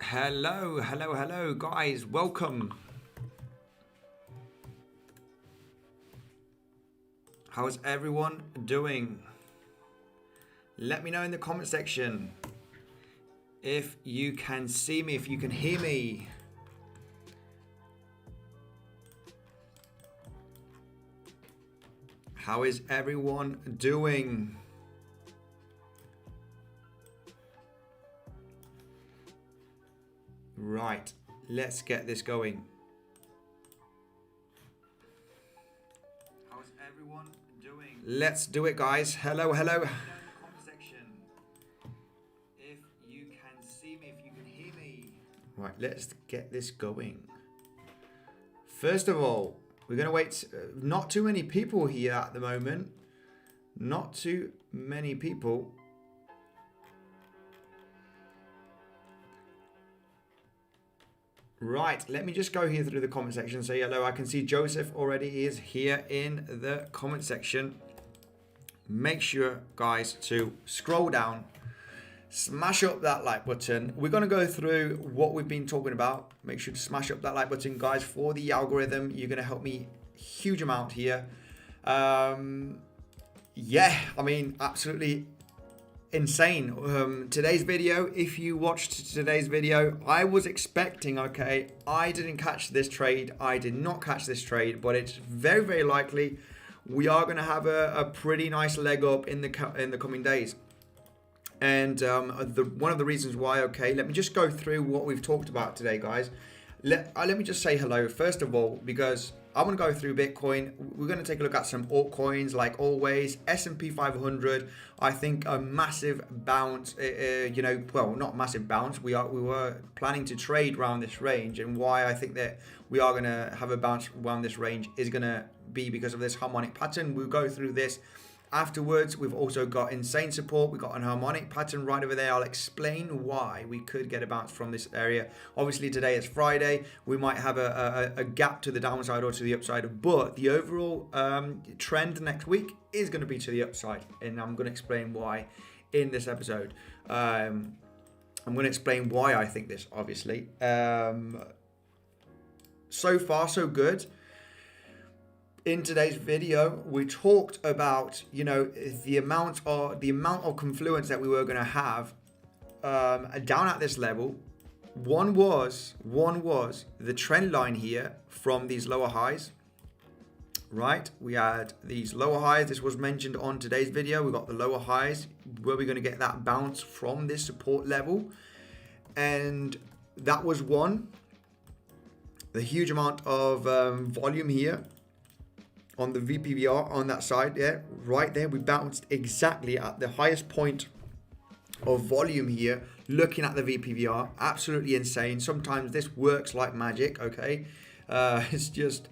Hello, guys. Welcome. How's everyone doing? Let me know in the comment section if you can see me, if you can hear me. How is everyone doing? Right, let's get this going. How's everyone doing? Let's do it, guys. Hello. In the comment section if you can see me, if you can hear me. Right, let's get this going. First of all, we're going to wait. Not too many people here at the moment. Not too many people. Right, let me just go here through the comment section and say hello. I can see Joseph already is here in the comment section. Make sure, guys, to scroll down, smash up that like button. We're going to go through what we've been talking about. Make sure to smash up that like button, guys, for the algorithm. You're going to help me a huge amount here. Yeah, I mean, absolutely insane. Today's video, if you watched today's video, I was expecting, okay, I didn't catch this trade. I did not catch this trade, but it's very, very likely we are going to have a pretty nice leg up in the coming days. And one of the reasons why, okay, let me just go through what we've talked about today, guys. Let me just say hello, first of all, because I want to go through Bitcoin. We're going to take a look at some altcoins, like always. S&P 500, I think a massive bounce, well, not massive bounce. We were planning to trade around this range, and why I think that we are going to have a bounce around this range is going to be because of this harmonic pattern. We'll go through this afterwards. We've also got insane support. We've got an harmonic pattern right over there. I'll explain why we could get a bounce from this area. Obviously, today is Friday. We might have a gap to the downside or to the upside, but the overall trend next week is going to be to the upside, and I'm going to explain why in this episode. I'm going to explain why I think this, obviously. So far, so good. In today's video, we talked about, the amount of confluence that we were going to have down at this level. One was the trend line here from these lower highs. Right, we had these lower highs. This was mentioned on today's video. We got the lower highs where we're going to get that bounce from this support level, and that was one. The huge amount of volume here on the VPVR on that side, yeah, right there, we bounced exactly at the highest point of volume here, looking at the VPVR. Absolutely insane. Sometimes this works like magic, okay? It's just,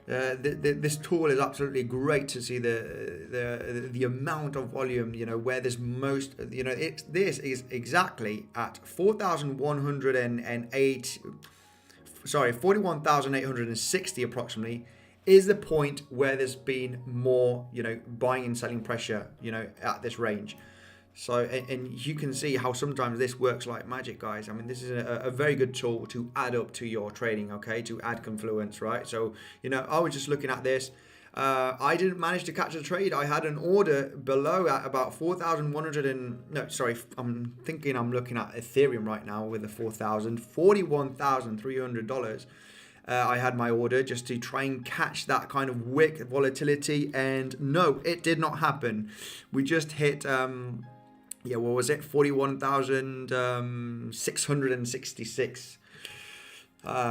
this tool is absolutely great to see the amount of volume, where there's most, this is exactly at 41,860 approximately, is the point where there's been more, buying and selling pressure, at this range. So, and you can see how sometimes this works like magic, guys. I mean, this is a very good tool to add up to your trading, okay, to add confluence, right? So, I was just looking at this. I didn't manage to catch a trade. I had an order below at about 4,100 and, no, sorry, I'm thinking I'm looking at Ethereum right now with the $41,300. I had my order just to try and catch that kind of wick volatility, and no, it did not happen. We just hit, what was it? 41,666,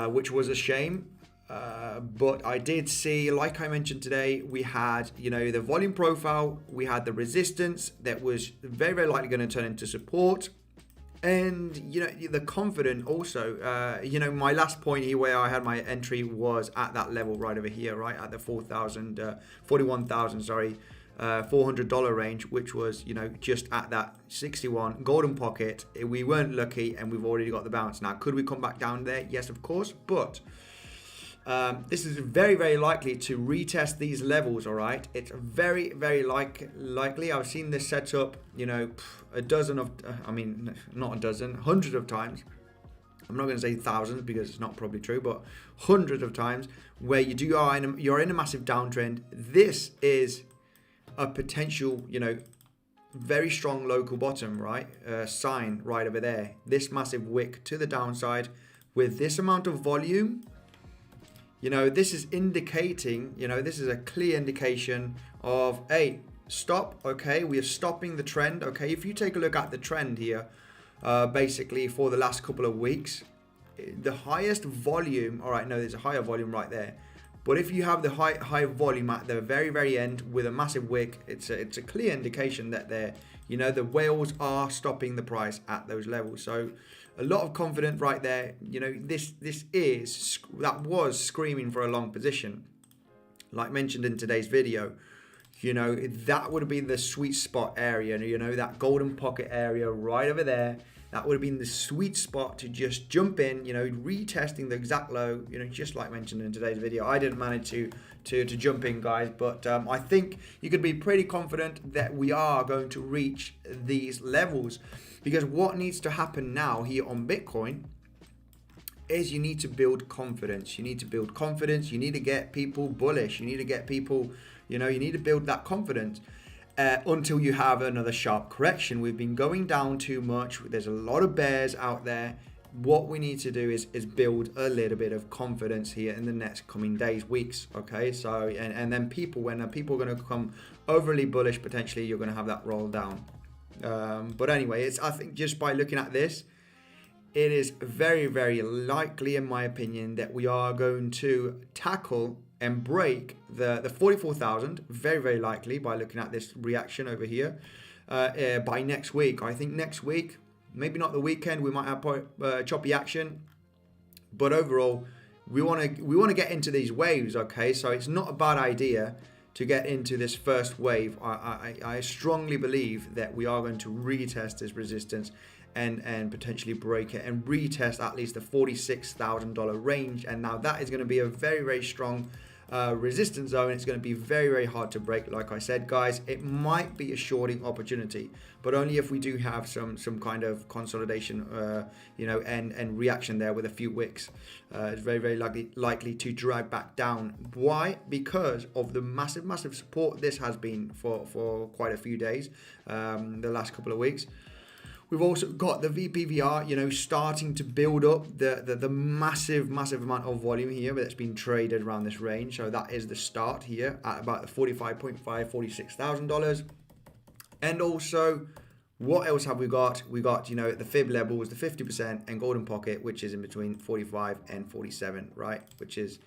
which was a shame. But I did see, like I mentioned today, we had, the volume profile, we had the resistance that was very, very likely going to turn into support. And, the confident also, my last point here where I had my entry was at that level right over here, right at the $400 range, which was, just at that 61 golden pocket. We weren't lucky, and we've already got the bounce. Now, could we come back down there? Yes, of course, but this is very, very likely to retest these levels, all right? It's very, very likely. I've seen this set up, hundreds of times. I'm not going to say thousands because it's not probably true, but hundreds of times where you're in a massive downtrend. This is a potential, very strong local bottom, right? Sign right over there. This massive wick to the downside with this amount of volume. This is indicating, this is a clear indication of, hey, stop. Okay, we are stopping the trend. Okay, if you take a look at the trend here, basically for the last couple of weeks, the highest volume, all right, no, there's a higher volume right there. But if you have the high volume at the very end with a massive wick, it's a clear indication that the whales are stopping the price at those levels. So a lot of confidence right there. That was screaming for a long position, like mentioned in today's video. That would have been the sweet spot area. That golden pocket area right over there. That would have been the sweet spot to just jump in, retesting the exact low, just like mentioned in today's video. I didn't manage to jump in, guys, but I think you could be pretty confident that we are going to reach these levels, because what needs to happen now here on Bitcoin is you need to build confidence. You need to build confidence. You need to get people bullish. You need to get people, you need to build that confidence. Until you have another sharp correction. We've been going down too much. There's a lot of bears out there. What we need to do is build a little bit of confidence here in the next coming days, weeks. Okay, so and then when people are going to become overly bullish, potentially you're going to have that roll down. But anyway, I think just by looking at this, it is very, very likely, in my opinion, that we are going to tackle and break the 44,000, very, very likely, by looking at this reaction over here, by next week. I think next week, maybe not the weekend, we might have choppy action, but overall, we want to get into these waves. Okay, so it's not a bad idea to get into this first wave. I strongly believe that we are going to retest this resistance and potentially break it and retest at least the $46,000 range. And now that is going to be a very, very strong resistance zone. It's going to be very, very hard to break. Like I said, guys, it might be a shorting opportunity, but only if we do have some kind of consolidation, and reaction there with a few wicks. It's very, very likely to drag back down. Why? Because of the massive support this has been for quite a few days, the last couple of weeks. We've also got the VPVR, starting to build up the massive amount of volume here that's been traded around this range. So that is the start here at about the $45.5, $46,000. And also, what else have we got? We got, the Fib Levels, the 50% and golden pocket, which is in between 45 and 47, right? Which is,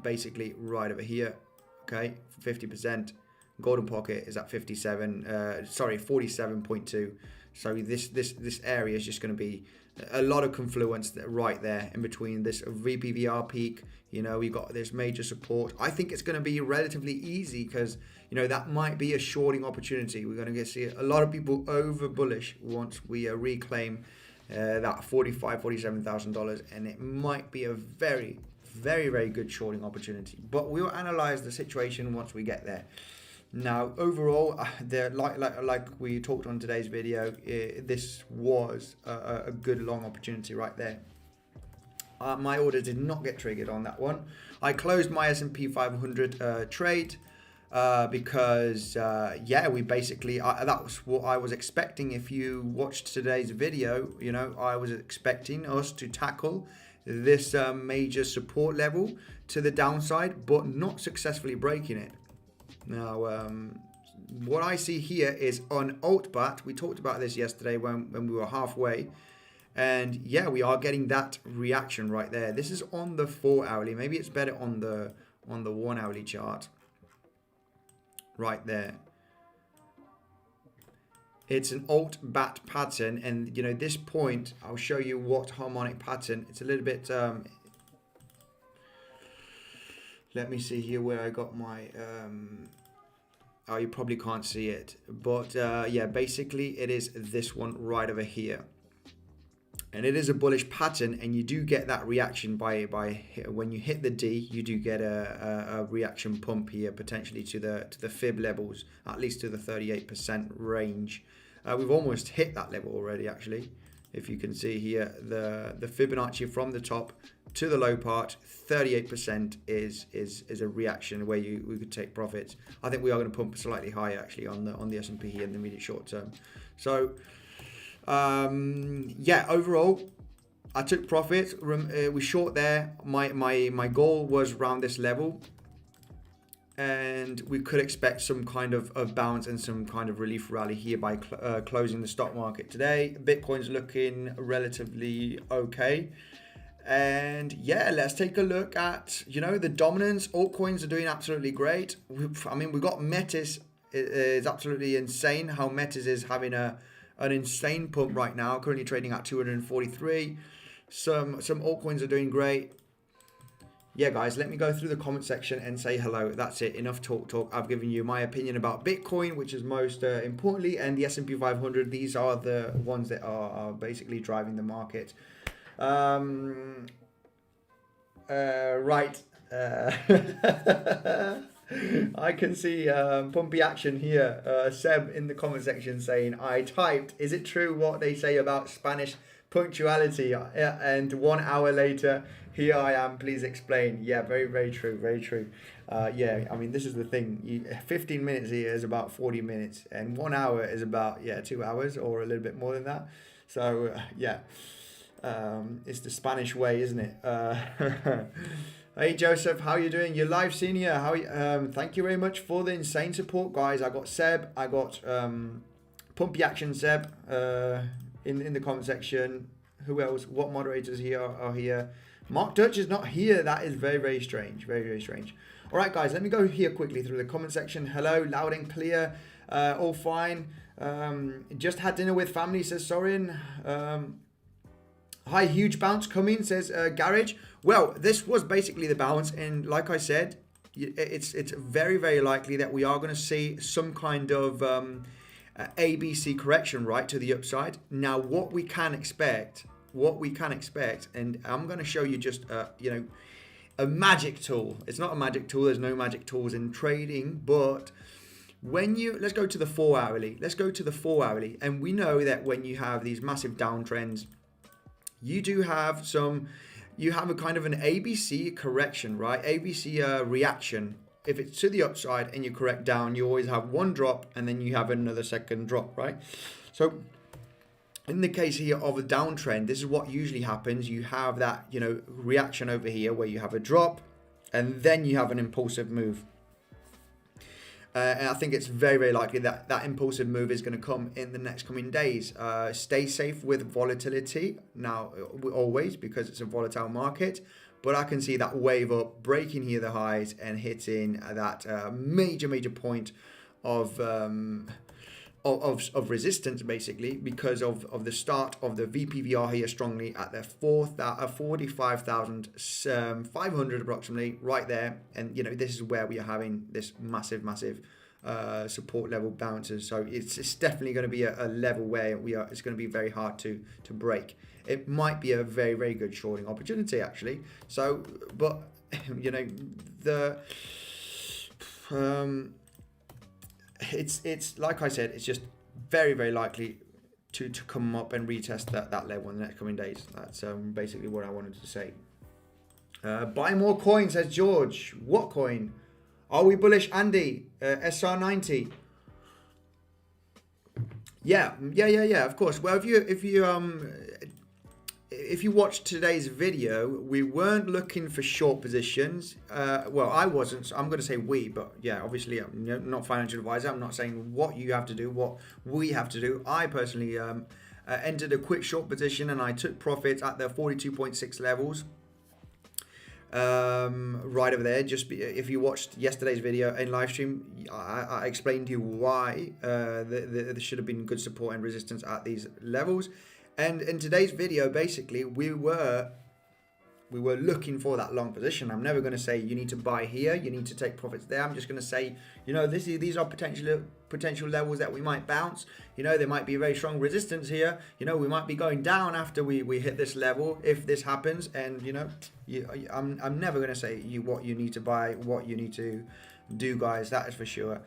basically right over here, okay, 50%. Golden pocket is at 47.2. So this area is just going to be a lot of confluence right there in between this VPVR peak. We've got this major support. I think it's going to be relatively easy because that might be a shorting opportunity. We're going to see a lot of people over bullish once we reclaim that $47,000, and it might be a very, very, very good shorting opportunity. But we'll analyze the situation once we get there. Now, overall, like we talked on today's video, this was a good long opportunity right there. My order did not get triggered on that one. I closed my S&P 500 trade because, we basically, that was what I was expecting. If you watched today's video, I was expecting us to tackle this major support level to the downside, but not successfully breaking it. Now, what I see here is on AltBat. We talked about this yesterday when we were halfway. And yeah, we are getting that reaction right there. This is on the 4 hourly. Maybe it's better on the 1 hourly chart. Right there. It's an AltBat pattern. And, this point, I'll show you what harmonic pattern. It's a little bit... let me see here where I got my... you probably can't see it. But basically it is this one right over here. And it is a bullish pattern, and you do get that reaction by when you hit the D, you do get a reaction pump here, potentially to the Fib levels, at least to the 38% range. We've almost hit that level already, actually. If you can see here, the Fibonacci from the top to the low part, 38% is a reaction where we could take profits. I think we are going to pump slightly higher actually on the S&P here in the immediate short term. So yeah, overall, I took profits. We short there. My goal was around this level, and we could expect some kind of bounce and some kind of relief rally here by closing the stock market today. Bitcoin's looking relatively okay. And yeah, let's take a look at, the dominance. Altcoins are doing absolutely great. I mean, we got Metis. It's absolutely insane how Metis is having an insane pump right now, currently trading at 243. Some altcoins are doing great. Yeah, guys, let me go through the comment section and say hello. That's it. Enough talk. I've given you my opinion about Bitcoin, which is most importantly, and the S&P 500. These are the ones that are basically driving the market. Right. I can see pumpy action here. Seb in the comment section saying, I typed, is it true what they say about Spanish punctuality? And 1 hour later, here I am, please explain. Yeah, very, very true, very true. Yeah, I mean, this is the thing. 15 minutes here is about 40 minutes, and 1 hour is about, 2 hours or a little bit more than that. So, yeah, it's the Spanish way, isn't it? Hey, Joseph, how you doing? You're live senior. Thank you very much for the insane support, guys. I got Seb, I got Pumpy Action Seb in the comment section. Who else? What moderators here are here? Mark Dutch is not here. That is very, very strange. Very, very strange. All right, guys, let me go here quickly through the comment section. Hello, loud and clear. All fine. Just had dinner with family, says Sorin. Hi, huge bounce coming, says Garage. Well, this was basically the bounce. And like I said, it's very, very likely that we are going to see some kind of ABC correction right to the upside. Now, what we can expect, and I'm going to show you just, a magic tool. It's not a magic tool. There's no magic tools in trading, but let's go to the 4 hourly. Let's go to the 4 hourly. And we know that when you have these massive downtrends, you have a kind of an ABC correction, right? ABC reaction. If it's to the upside and you correct down, you always have one drop and then you have another second drop, right? So in the case here of a downtrend, this is what usually happens. You have that, reaction over here where you have a drop and then you have an impulsive move. And I think it's very, very likely that that impulsive move is going to come in the next coming days. Stay safe with volatility now, always, because it's a volatile market. But I can see that wave up, breaking here the highs and hitting that major point of resistance, basically, because of the start of the VPVR here strongly at the 45,500 approximately right there. And this is where we are having this massive support level bounces. So it's definitely going to be a level where it's going to be very hard to break. It might be a very, very good shorting opportunity actually. So, but it's like I said, it's just very, very likely to come up and retest that level in the next coming days. That's basically what I wanted to say. Buy more coins, says George. What coin? Are we bullish, Andy? SR90. Yeah, of course. Well, if you watched today's video, we weren't looking for short positions. Well, I wasn't. So I'm going to say we, but yeah, obviously I'm not financial advisor. I'm not saying what you have to do, what we have to do. I personally entered a quick short position and I took profits at the 42.6 levels. Right over there. If you watched yesterday's video in live stream, I explained to you why there should have been good support and resistance at these levels. And in today's video, basically, we were looking for that long position. I'm never going to say you need to buy here, you need to take profits there. I'm just going to say, these are potential levels that we might bounce. There might be very strong resistance here. We might be going down after we hit this level if this happens. And I'm never going to say what you need to buy, what you need to do, guys. That is for sure.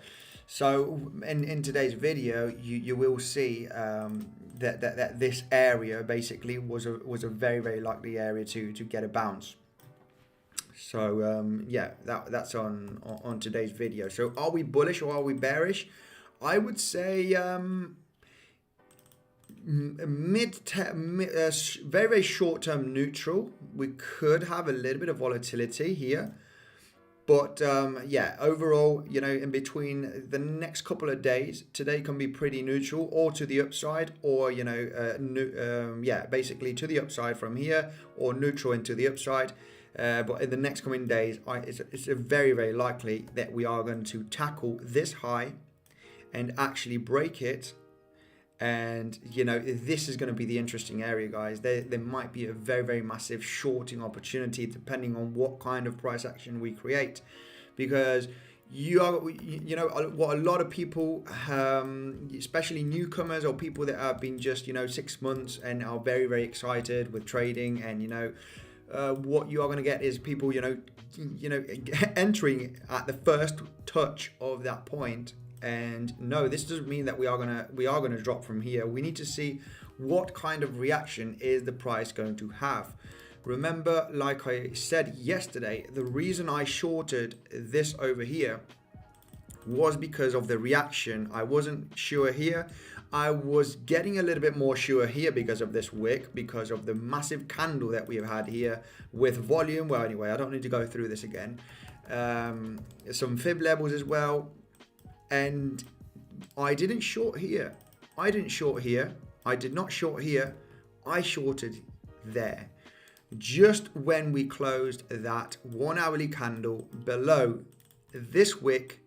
So in today's video, you will see that this area basically was a very, very likely area to get a bounce. So yeah, that's on today's video. So are we bullish or are we bearish? I would say very, very short-term neutral. We could have a little bit of volatility here. But yeah, overall, you know, in between the next couple of days, today can be pretty neutral or to the upside, or, you know, yeah, basically to the upside from here, or neutral into the upside. But in the next coming days, it's very, very likely that we are going to tackle this high and actually break it. And, you know, this is going to be the interesting area, guys. There might be a very, very massive shorting opportunity depending on what kind of price action we create. Because you know, what a lot of people, especially newcomers or people that have been just, you know, 6 months and are very, very excited with trading, and, you know, what you are going to get is people, you know, entering at the first touch of that point. And no, this doesn't mean that we are gonna drop from here. We need to see what kind of reaction is the price going to have. Remember, like I said yesterday, the reason I shorted this over here was because of the reaction. I wasn't sure here. I was getting a little bit more sure here because of this wick, because of the massive candle that we have had here with volume. Well, anyway, I don't need to go through this again. Some Fib levels as well. And I didn't short here. I didn't short here. I did not short here. I shorted there. Just when we closed that 1 hourly candle below this wick,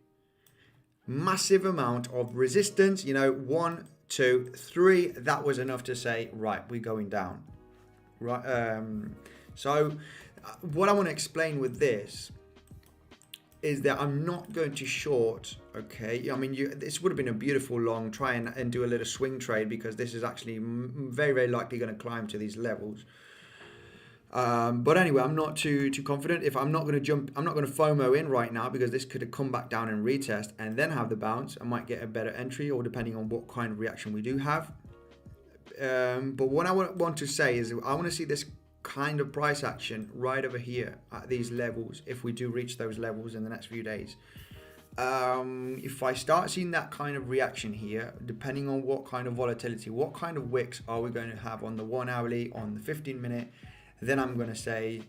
massive amount of resistance, you know, 1, 2, 3, that was enough to say, right, we're going down. Right. So what I want to explain with this is that I'm not going to short, okay? I mean, this would have been a beautiful long try and do a little swing trade, because this is actually very, very likely going to climb to these levels. But anyway, I'm not too confident. If I'm not going to jump, I'm not going to FOMO in right now, because this could have come back down and retest and then have the bounce. I might get a better entry, or depending on what kind of reaction we do have. But what I want to say is I want to see this kind of price action right over here at these levels, if we do reach those levels in the next few days. If I start seeing that kind of reaction here, depending on what kind of volatility, what kind of wicks are we going to have on the 1 hourly, on the 15-minute, then I'm going to say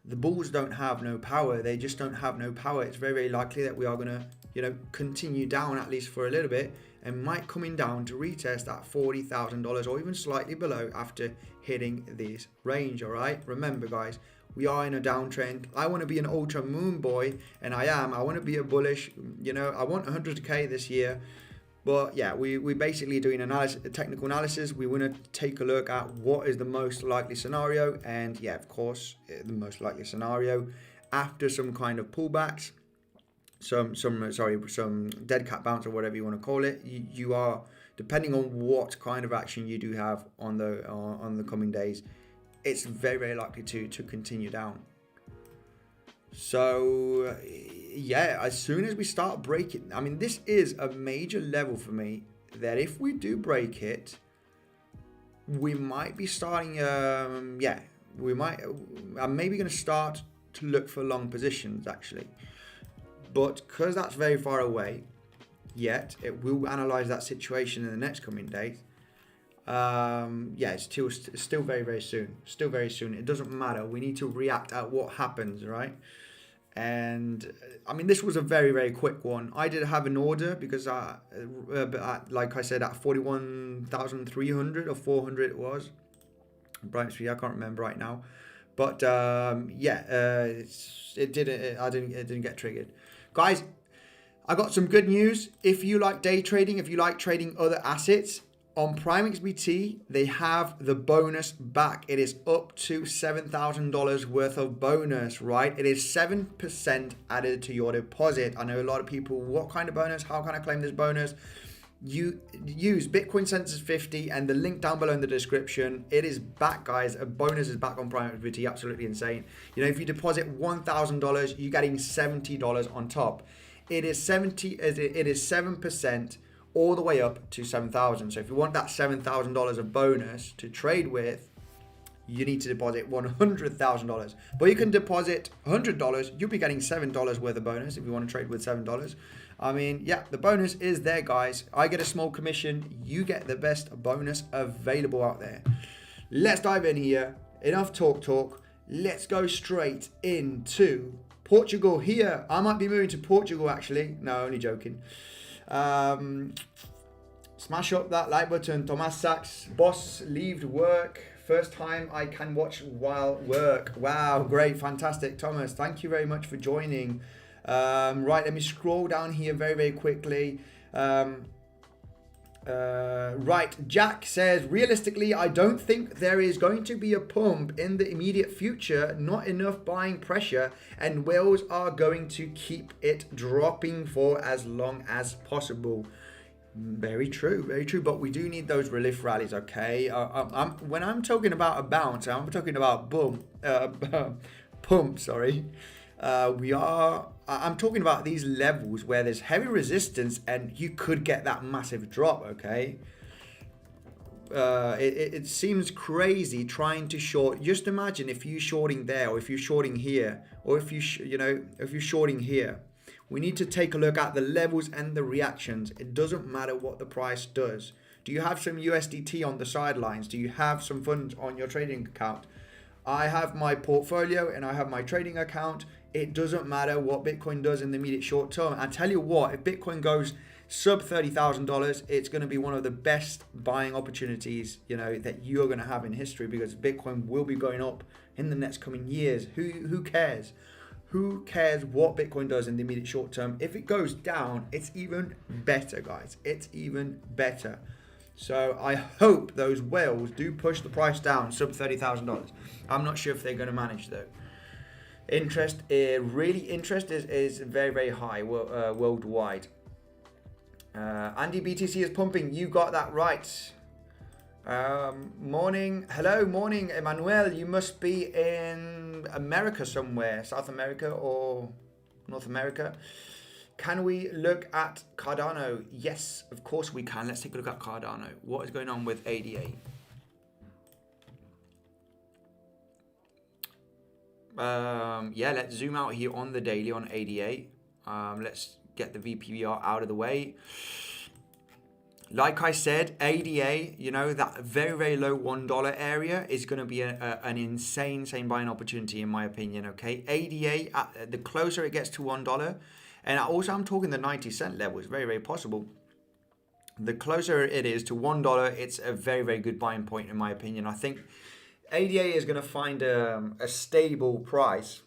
the bulls don't have no power. They just don't have no power. It's very, very likely that we are going to, you know, continue down at least for a little bit, and might coming down to retest at $40,000 or even slightly below after hitting this range. All right, remember, guys, we are in a downtrend. I want to be an ultra moon boy, and I am. I want to be a bullish, you know, I want 100k this year. But yeah, we basically doing technical analysis. We want to take a look at what is the most likely scenario, and yeah, of course, the most likely scenario after some kind of pullbacks, some dead cat bounce or whatever you want to call it. You are, depending on what kind of action you do have on the coming days, it's very, very likely to continue down. So yeah, as soon as we start breaking, I mean, this is a major level for me, that if we do break it, we might be starting, I'm maybe going to start to look for long positions actually. But because that's very far away yet, we'll analyze that situation in the next coming days. Yeah, it's still very, very soon. Still very soon. It doesn't matter. We need to react at what happens, right? And I mean, this was a very, very quick one. I did have an order because like I said, at 41,300 or 400 it was. Bright Street, I can't remember right now. But yeah, it didn't get triggered. Guys, I got some good news. If you like day trading, if you like trading other assets, on PrimeXBT, they have the bonus back. It is up to $7,000 worth of bonus, right? It is 7% added to your deposit. I know a lot of people, what kind of bonus? How can I claim this bonus? You use Bitcoinsensus 50 and the link down below in the description. It is back, guys. A bonus is back on PrimeXBT. Absolutely insane. You know, if you deposit $1,000, you're getting $70 on top. It is 7% all the way up to 7,000. So if you want that $7,000 of bonus to trade with, you need to deposit $100,000. But you can deposit $100, you'll be getting $7 worth of bonus if you want to trade with $7. I mean, yeah, the bonus is there, guys. I get a small commission, you get the best bonus available out there. Let's dive in here. Enough talk. Let's go straight into Portugal here. I might be moving to Portugal, actually. No, only joking. Smash up that like button. Thomas Sachs, boss, leaved work. First time I can watch while work. Wow, great, fantastic. Thomas, thank you very much for joining. Right, let me scroll down here very quickly. Right, Jack says, realistically, I don't think there is going to be a pump in the immediate future, not enough buying pressure, and whales are going to keep it dropping for as long as possible. Very true, but we do need those relief rallies, okay? When I'm talking about a bounce, I'm talking about pump, sorry. I'm talking about these levels where there's heavy resistance and you could get that massive drop, okay? It seems crazy trying to short. Just imagine if you're shorting there, or if you're shorting here, or if if you're shorting here. We need to take a look at the levels and the reactions. It doesn't matter what the price does. Do you have some USDT on the sidelines? Do you have some funds on your trading account? I have my portfolio and I have my trading account. It doesn't matter what Bitcoin does in the immediate short term. I tell you what, if Bitcoin goes sub $30,000, it's going to be one of the best buying opportunities, that you're going to have in history, because Bitcoin will be going up in the next coming years. Who cares? Who cares what Bitcoin does in the immediate short term? If it goes down, it's even better, guys. It's even better. So I hope those whales do push the price down sub $30,000. I'm not sure if they're going to manage, though. Interest is very high worldwide. Andy BTC is pumping. You got that right. Morning, Emmanuel. You must be in America somewhere, South America or North America. Can we look at Cardano? Yes, of course we can. Let's take a look at Cardano. What is going on with ADA? Yeah, let's zoom out here on the daily on ADA. Let's get the VPVR out of the way. Like I said, ADA, that very low $1 area is going to be an insane buying opportunity, in my opinion, okay? ADA, the closer it gets to $1, and also I'm talking the 90-cent level, it's very possible. The closer it is to $1, it's a very good buying point, in my opinion. I think ADA is going to find a stable price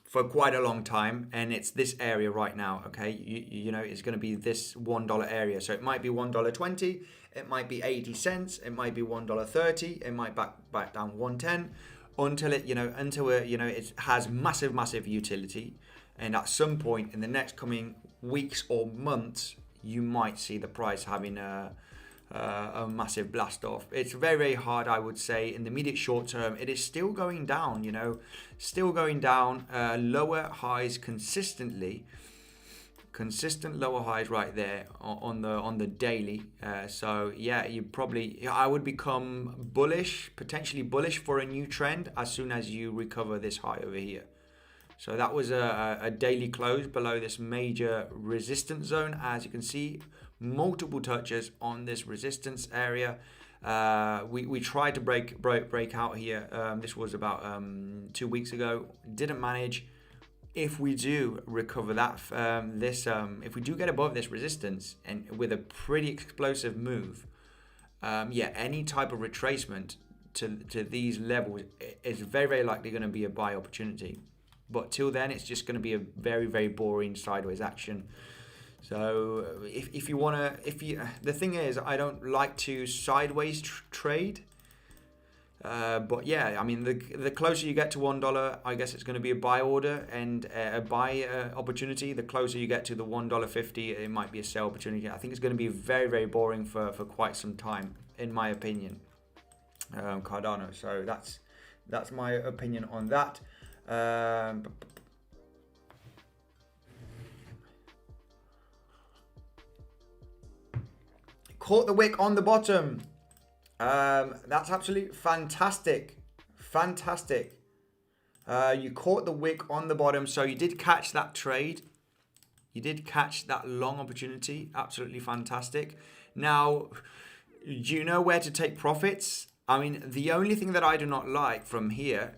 for quite a long time, and it's this area right now, okay? It's going to be this $1 area. So it might be $1.20, it might be 80 cents, it might be $1.30, it might back down 110 until it has massive utility. And at some point in the next coming weeks or months, you might see the price having a massive blast off. It's very hard, I would say, in the immediate short term. It is still going down, lower highs consistent lower highs right there on the daily. So yeah, I would become potentially bullish for a new trend as soon as you recover this high over here. So that was a daily close below this major resistance zone. As you can see, multiple touches on this resistance area. We tried to break out here. This was about 2 weeks ago. Didn't manage. If we do recover that, if we do get above this resistance and with a pretty explosive move, any type of retracement to these levels is very likely going to be a buy opportunity. But till then, it's just going to be a very boring sideways action. So the thing is, I don't like to sideways trade. But yeah, I mean, the closer you get to $1, I guess it's going to be a buy order and a buy opportunity. The closer you get to the $1.50, it might be a sell opportunity. I think it's going to be very boring for quite some time, in my opinion. Cardano. So that's my opinion on that. caught the wick on the bottom. That's absolutely fantastic. Fantastic. You caught the wick on the bottom, so you did catch that trade. You did catch that long opportunity. Absolutely fantastic. Now, do you know where to take profits? I mean, the only thing that I do not like from here,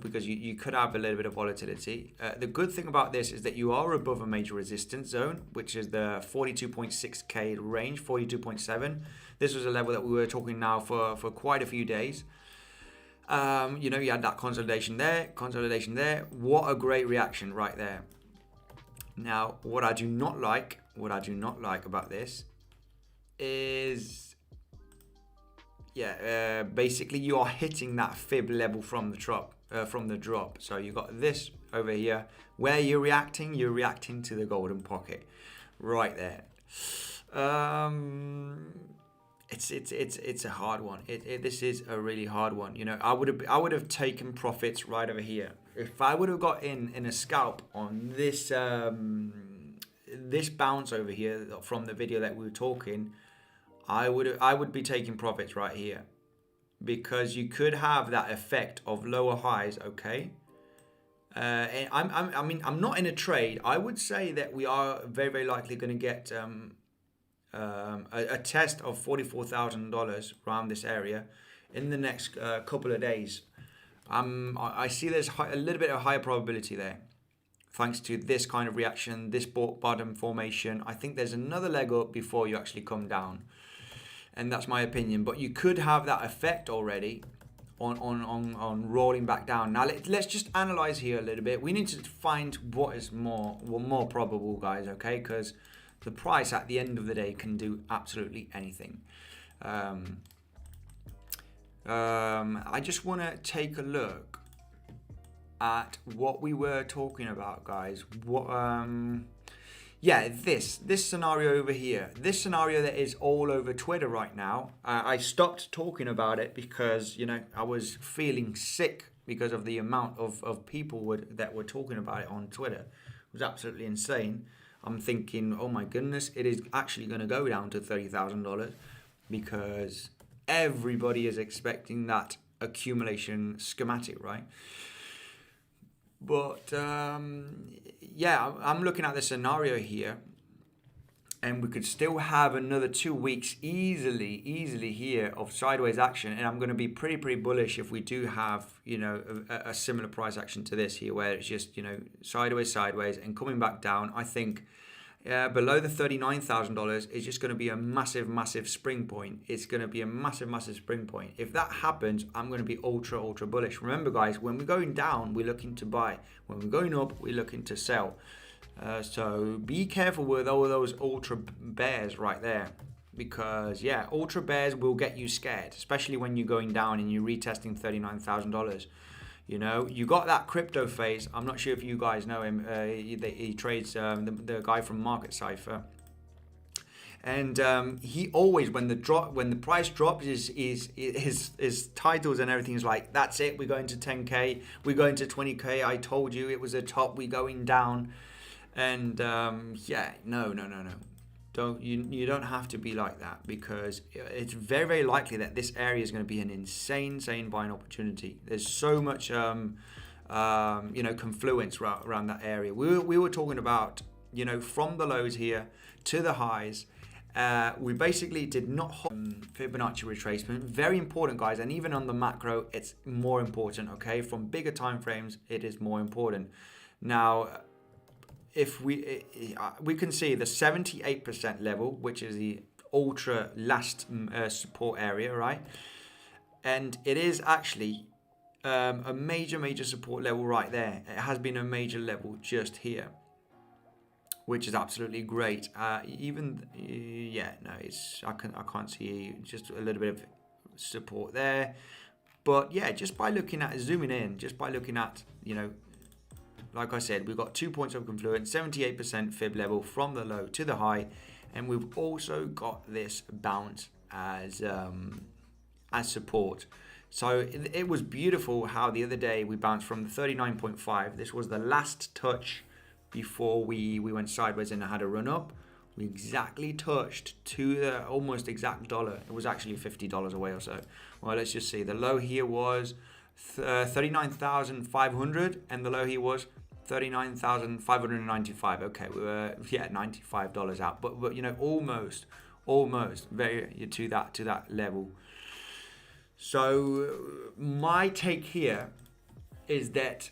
because you could have a little bit of volatility. The good thing about this is that you are above a major resistance zone, which is the 42.6K range, 42.7. This was a level that we were talking now for quite a few days. You had that consolidation there. What a great reaction right there. Now, what I do not like about this is, basically you are hitting that fib level from the drop. So you got this over here where you're reacting to the golden pocket right there. It's a hard one. This is a really hard one. I would have taken profits right over here. If I would have got in a scalp on this this bounce over here from the video that we were talking, I would be taking profits right here, because you could have that effect of lower highs. Okay. And I'm not in a trade. I would say that we are very, very likely going to get a test of $44,000 around this area in the next couple of days. I see there's a little bit of higher probability there, thanks to this kind of reaction, this bottom formation. I think there's another leg up before you actually come down, and that's my opinion. But you could have that effect already on rolling back down. Now let's just analyze here a little bit. We need to find what is more probable, guys. Okay, because the price at the end of the day can do absolutely anything. I just want to take a look at what we were talking about, guys. This scenario over here, this scenario that is all over Twitter right now. I stopped talking about it because I was feeling sick because of the amount of people that were talking about it on Twitter. It was absolutely insane. I'm thinking, oh my goodness, it is actually going to go down to $30,000 because everybody is expecting that accumulation schematic, right? But I'm looking at the scenario here, and we could still have another 2 weeks easily here of sideways action, and I'm going to be pretty bullish if we do have a similar price action to this here, where it's just sideways and coming back down. I think below the $39,000 is just going to be a massive spring point. It's going to be a massive spring point. If that happens, I'm going to be ultra bullish. Remember, guys, when we're going down, we're looking to buy. When we're going up, we're looking to sell. So be careful with all those ultra bears right there, because ultra bears will get you scared, especially when you're going down and you're retesting $39,000. You got that crypto phase. I'm not sure if you guys know him. He trades the guy from Market Cypher, and he always, when the price drops, his titles and everything is like, that's it. We're going to 10K. We're going to 20K. I told you it was a top. We're going down, and no. You don't have to be like that, because it's very likely that this area is going to be an insane buying opportunity. There's so much confluence around that area. We were talking about from the lows here to the highs. We basically did not Fibonacci retracement. Very important, guys, and even on the macro it's more important. Okay, from bigger time frames it is more important. Now, if we can see the 78% level, which is the ultra last support area, right? And it is actually a major support level right there. It has been a major level just here, which is absolutely great. I can't see just a little bit of support there, but just by looking at zooming in, just by looking at like I said, we've got 2 points of confluence, 78% fib level from the low to the high, and we've also got this bounce as support. So it was beautiful how the other day we bounced from the 39.5. This was the last touch before we went sideways and had a run up. We exactly touched to the almost exact dollar. It was actually $50 away or so. Well, let's just see. The low here was 39,500 and the low here was 39,595. Okay, we were $95 out, but you know, almost very to that level. So my take here is that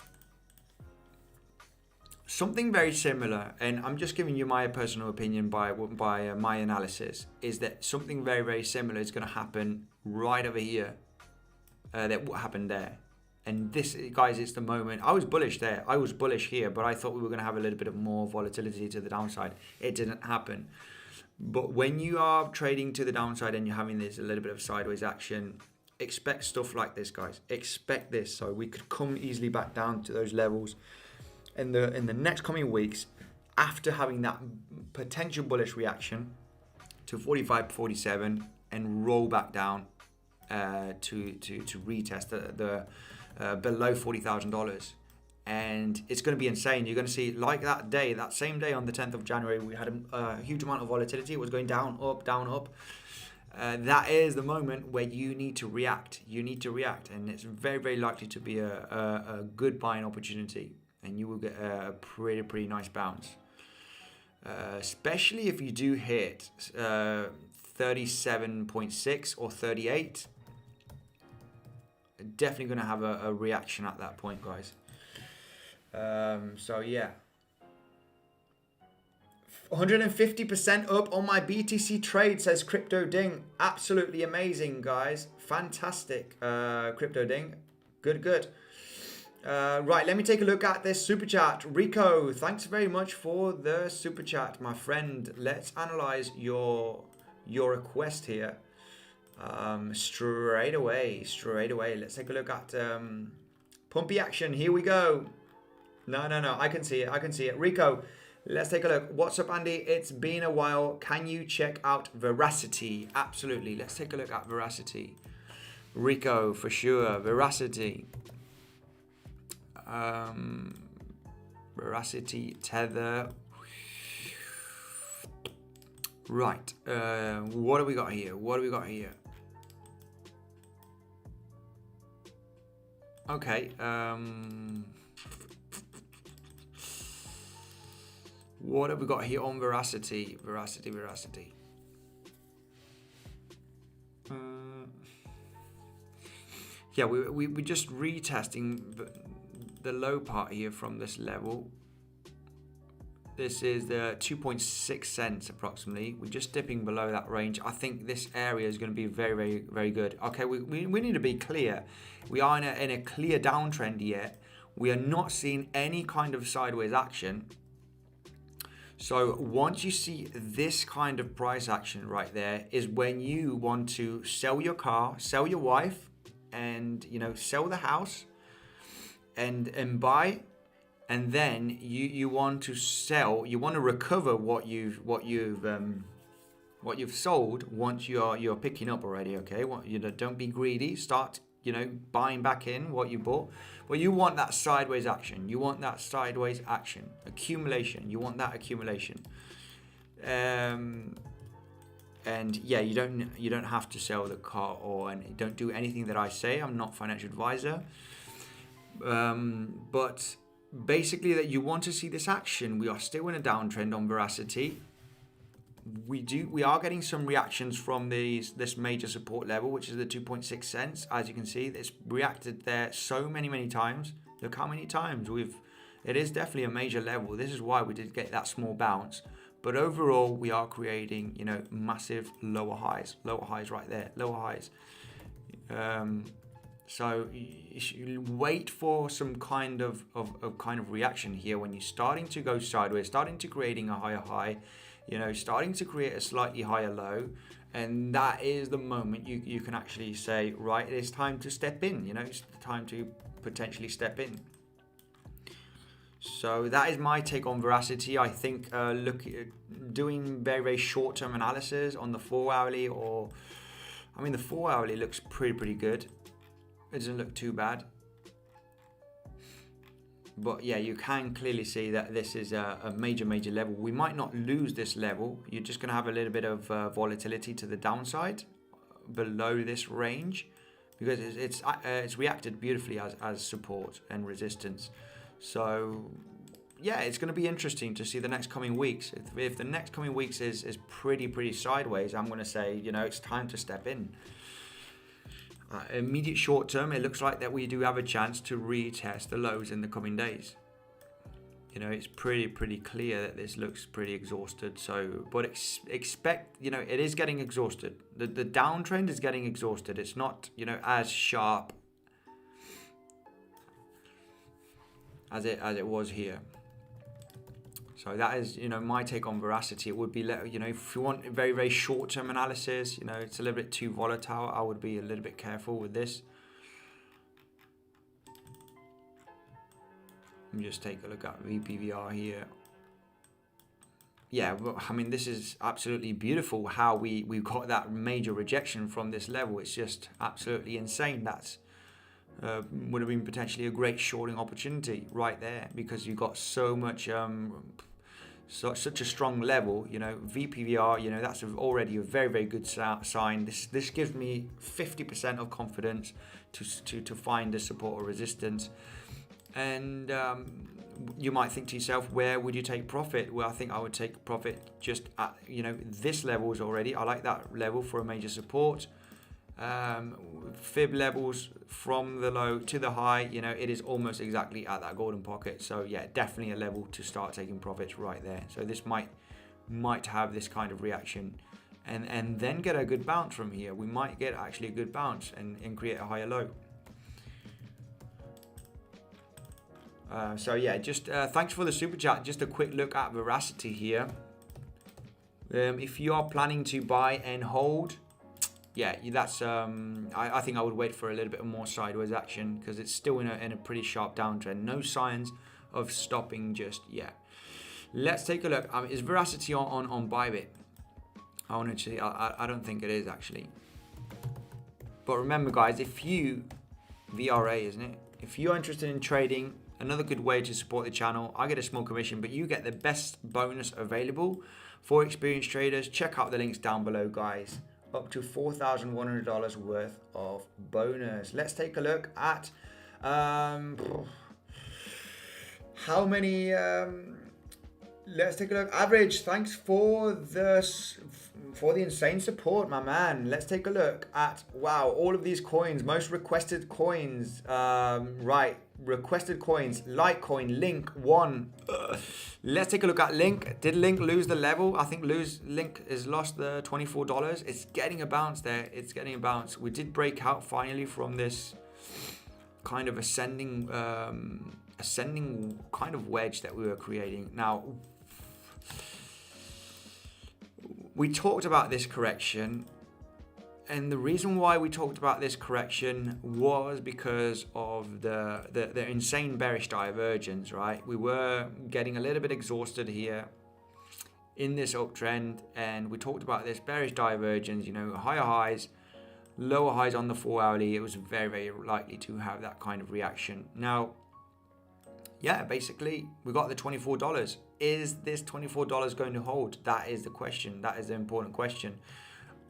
something very similar, and I'm just giving you my personal opinion by my analysis, is that something very similar is going to happen right over here. That what happened there. And this, guys, it's the moment. I was bullish there. I was bullish here, but I thought we were going to have a little bit of more volatility to the downside. It didn't happen. But when you are trading to the downside and you're having this a little bit of sideways action, expect stuff like this, guys. Expect this. So we could come easily back down to those levels in the next coming weeks after having that potential bullish reaction to 45, 47 and roll back down to retest the below $40,000, and it's going to be insane. You're going to see, like that same day on the 10th of January, we had a huge amount of volatility. It was going down, up, down, up. That is the moment where you need to react. You need to react, and it's very likely to be a good buying opportunity, and you will get a pretty nice bounce, especially if you do hit 37.6 or 38. Definitely going to have a reaction at that point, guys. So yeah, 150% up on my BTC trade, says Crypto Ding. Absolutely amazing, guys. Fantastic, Crypto Ding. Good. Right, let me take a look at this super chat. Rico, thanks very much for the super chat, my friend. Let's analyze your request here. Straight away. Let's take a look at pumpy action. Here we go. No, I can see it. Rico, let's take a look. What's up, Andy? It's been a while. Can you check out Veracity? Absolutely. Let's take a look at Veracity. Rico, for sure. Veracity. Veracity, Tether. Right. What do we got here? Okay. What have we got here on Veracity? Yeah, we're just retesting the low part here from this level. This is the 2.6 cents approximately. We're just dipping below that range. I think this area is going to be very good. Okay, we need to be clear. We are in a clear downtrend yet. We are not seeing any kind of sideways action. So once you see this kind of price action right there is when you want to sell your car, sell your wife, and sell the house and buy. And then you want to sell. You want to recover what you've sold once you're picking up already. Okay, don't be greedy. Start buying back in what you bought. But you want that sideways action. Accumulation. You want that accumulation. And yeah, you don't have to sell the car and don't do anything that I say. I'm not a financial advisor. But basically that you want to see this action. We are still in a downtrend on Veracity. We are getting some reactions from this major support level, which is the 2.6 cents. As you can see, it's reacted there so many times. Look how many times it is definitely a major level. This is why we did get that small bounce. But overall, we are creating, massive lower highs right there, lower highs. So you wait for some kind of reaction here when you're starting to go sideways, starting to creating a higher high, starting to create a slightly higher low, and that is the moment you can actually say, right, it's time to step in. It's the time to potentially step in. So that is my take on Veracity. I think doing very short-term analysis on the 4-hourly, the 4-hourly looks pretty good. It doesn't look too bad. But yeah, you can clearly see that this is a major level. We might not lose this level. You're just going to have a little bit of volatility to the downside below this range, because it's reacted beautifully as support and resistance. So yeah, it's going to be interesting to see the next coming weeks. If the next coming weeks is pretty sideways, I'm going to say, you know, it's time to step in. Immediate short term, it looks like that we do have a chance to retest the lows in the coming days. You know, it's pretty clear that this looks pretty exhausted. So, but expect, you know, it is getting exhausted. The downtrend is getting exhausted. It's not, you know, as sharp as it was here. So that is, you know, my take on veracity. It would be, you know, if you want very short-term analysis, you know, it's a little bit too volatile. I would be a little bit careful with this. Let me just take a look at VPVR here. Yeah, well, I mean, this is absolutely beautiful how we got that major rejection from this level. It's just absolutely insane. That's would have been potentially a great shorting opportunity right there, because you got so much such a strong level. You know, VPVR, you know, that's already a very good sign. This gives me 50% of confidence to find a support or resistance. And you might think to yourself, where would you take profit? Well, I think I would take profit just at, you know, this level is already, I like that level for a major support. Fib levels from the low to the high, you know, it is almost exactly at that golden pocket. So yeah, definitely a level to start taking profits right there. So this might have this kind of reaction and then get a good bounce from here. We might get actually a good bounce and create a higher low. So yeah, just thanks for the super chat. Just a quick look at veracity here. If you are planning to buy and hold, yeah, that's I think I would wait for a little bit more sideways action, because it's still in a pretty sharp downtrend. No signs of stopping just yet. Let's take a look. Is veracity on Bybit? I want to see. I don't think it is actually. But remember, guys, if you VRA, isn't it? If you're interested in trading, another good way to support the channel. I get a small commission, but you get the best bonus available for experienced traders. Check out the links down below, guys. Up to $4,100 worth of bonus. Let's take a look at how many. Let's take a look. Average. Thanks for the insane support, my man. Let's take a look at, wow, all of these coins, most requested coins. Right, requested coins. Litecoin, Link, 1. Let's take a look at Link. Did Link lose the level? I think Link has lost the $24. It's getting a bounce there. It's getting a bounce. We did break out finally from this kind of ascending kind of wedge that we were creating. Now, we talked about this correction, and the reason why we talked about this correction was because of the insane bearish divergence, right? We were getting a little bit exhausted here in this uptrend, and we talked about this bearish divergence, you know, higher highs, lower highs on the 4 hourly. It was very likely to have that kind of reaction. Now, yeah, basically, we got the $24. Is this $24 going to hold? That is the question. That is the important question.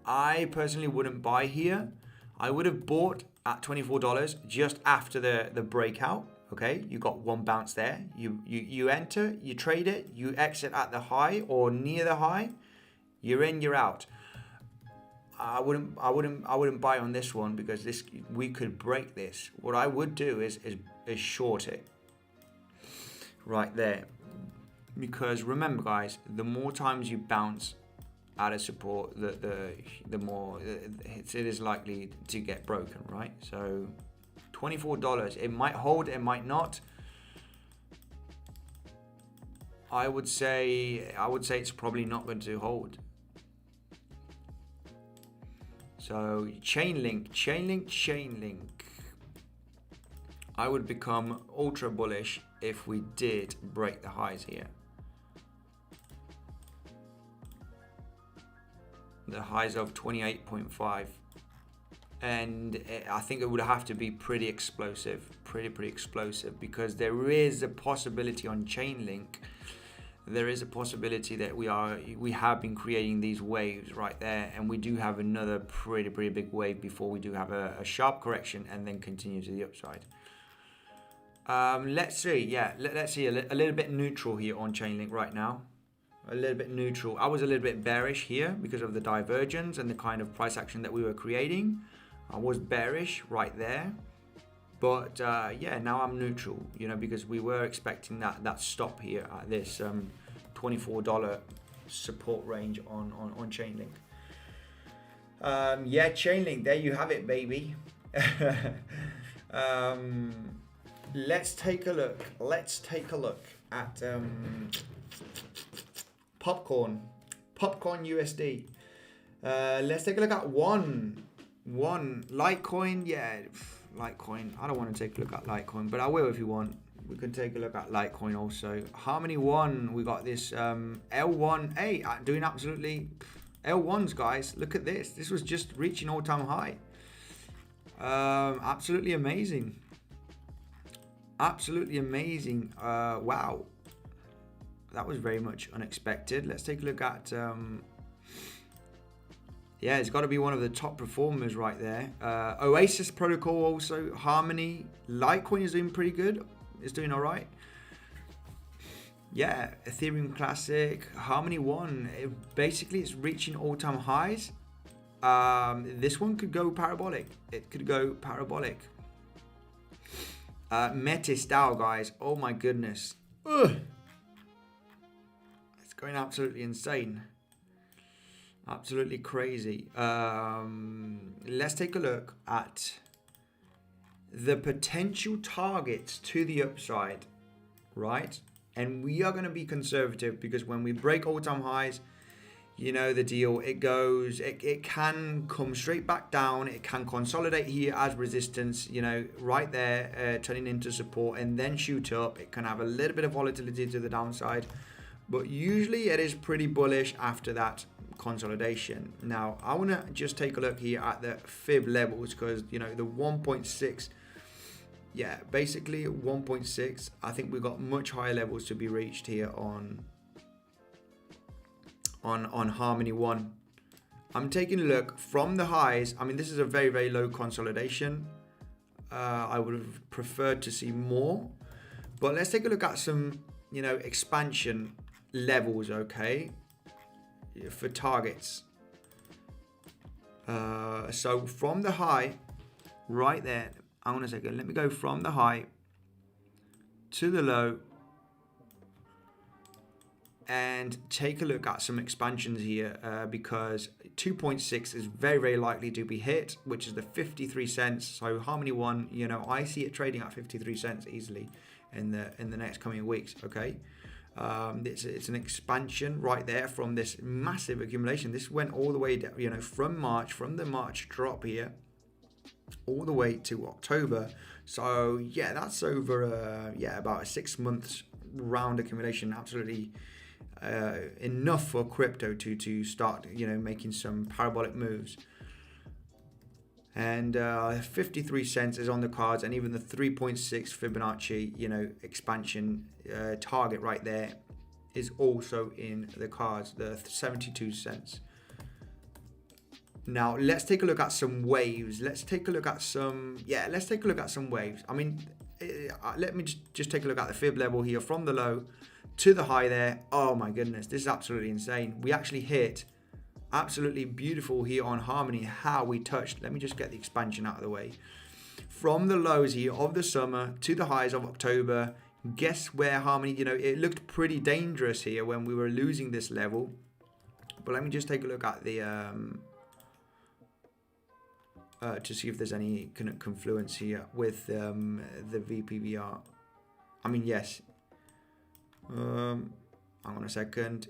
I personally wouldn't buy here. I would have bought at $24 just after the breakout. Okay, you got one bounce there. You enter, you trade it, you exit at the high or near the high. You're in, you're out. I wouldn't buy on this one, because we could break this. What I would do is short it right there, because remember, guys, the more times you bounce out of support, the more it is likely to get broken, right? So $24, it might hold, it might not. I would say it's probably not going to hold. So Chainlink. I would become ultra bullish if we did break the highs here. The highs of 28.5 And I think it would have to be pretty explosive, pretty explosive, because there is a possibility on Chainlink. There is a possibility that we have been creating these waves right there, and we do have another pretty big wave before we do have a sharp correction and then continue to the upside. Let's see, yeah, let's see a little bit neutral here on Chainlink right now. A little bit neutral. I was a little bit bearish here because of the divergence and the kind of price action that we were creating. I was bearish right there, but yeah, now I'm neutral, you know, because we were expecting that stop here at this $24 support range on Chainlink. Yeah, Chainlink, there you have it, baby. Let's take a look at Popcorn USD. Let's take a look at one Litecoin. Yeah, Litecoin. I don't want to take a look at Litecoin, but I will if you want. We can take a look at Litecoin also. Harmony 1, we got this L1. Hey, doing absolutely L1s, guys. Look at this. This was just reaching all-time high. Absolutely amazing. Absolutely amazing. Wow. That was very much unexpected. Let's take a look at yeah, it's got to be one of the top performers right there. Oasis Protocol also, Harmony. Litecoin is doing pretty good. It's doing all right. Yeah, Ethereum Classic, Harmony 1. Basically, it's reaching all-time highs. This one could go parabolic. It could go parabolic. Metis DAO, guys. Oh my goodness. Ugh. It's going absolutely insane. Absolutely crazy. Let's take a look at the potential targets to the upside, right? And we are going to be conservative because when we break all-time highs, you know the deal. It goes, it can come straight back down. It can consolidate here as resistance, you know, right there, turning into support and then shoot up. It can have a little bit of volatility to the downside, but usually it is pretty bullish after that consolidation. Now, I want to just take a look here at the Fib levels because, you know, the 1.6, yeah, basically 1.6. I think we've got much higher levels to be reached here on Harmony 1. I'm taking a look from the highs. I mean, this is a very low consolidation. I would have preferred to see more, but let's take a look at some, you know, expansion levels, okay, for targets. So from the high right there, I want a second, let me go from the high to the low and take a look at some expansions here, because 2.6 is very likely to be hit, which is the 53 cents. So Harmony 1, you know, I see it trading at 53 cents easily in the next coming weeks, okay? It's an expansion right there from this massive accumulation. This went all the way down, you know, from the March drop here all the way to October. So yeah, that's over about a 6 months round accumulation. Absolutely enough for crypto to start, you know, making some parabolic moves. And 53 cents is on the cards, and even the 3.6 Fibonacci, you know, expansion target right there is also in the cards, the 72 cents. Now let's take a look at some waves. Let's take a look at some waves. I mean, let me just take a look at the Fib level here from the low to the high there. Oh my goodness, this is absolutely insane. We actually hit absolutely beautiful here on Harmony, how we touched. Let me just get the expansion out of the way. From the lows here of the summer to the highs of October, guess where Harmony, you know, it looked pretty dangerous here when we were losing this level. But let me just take a look at the to see if there's any kind of confluence here with the VPVR. I mean, yes. Hang on a second,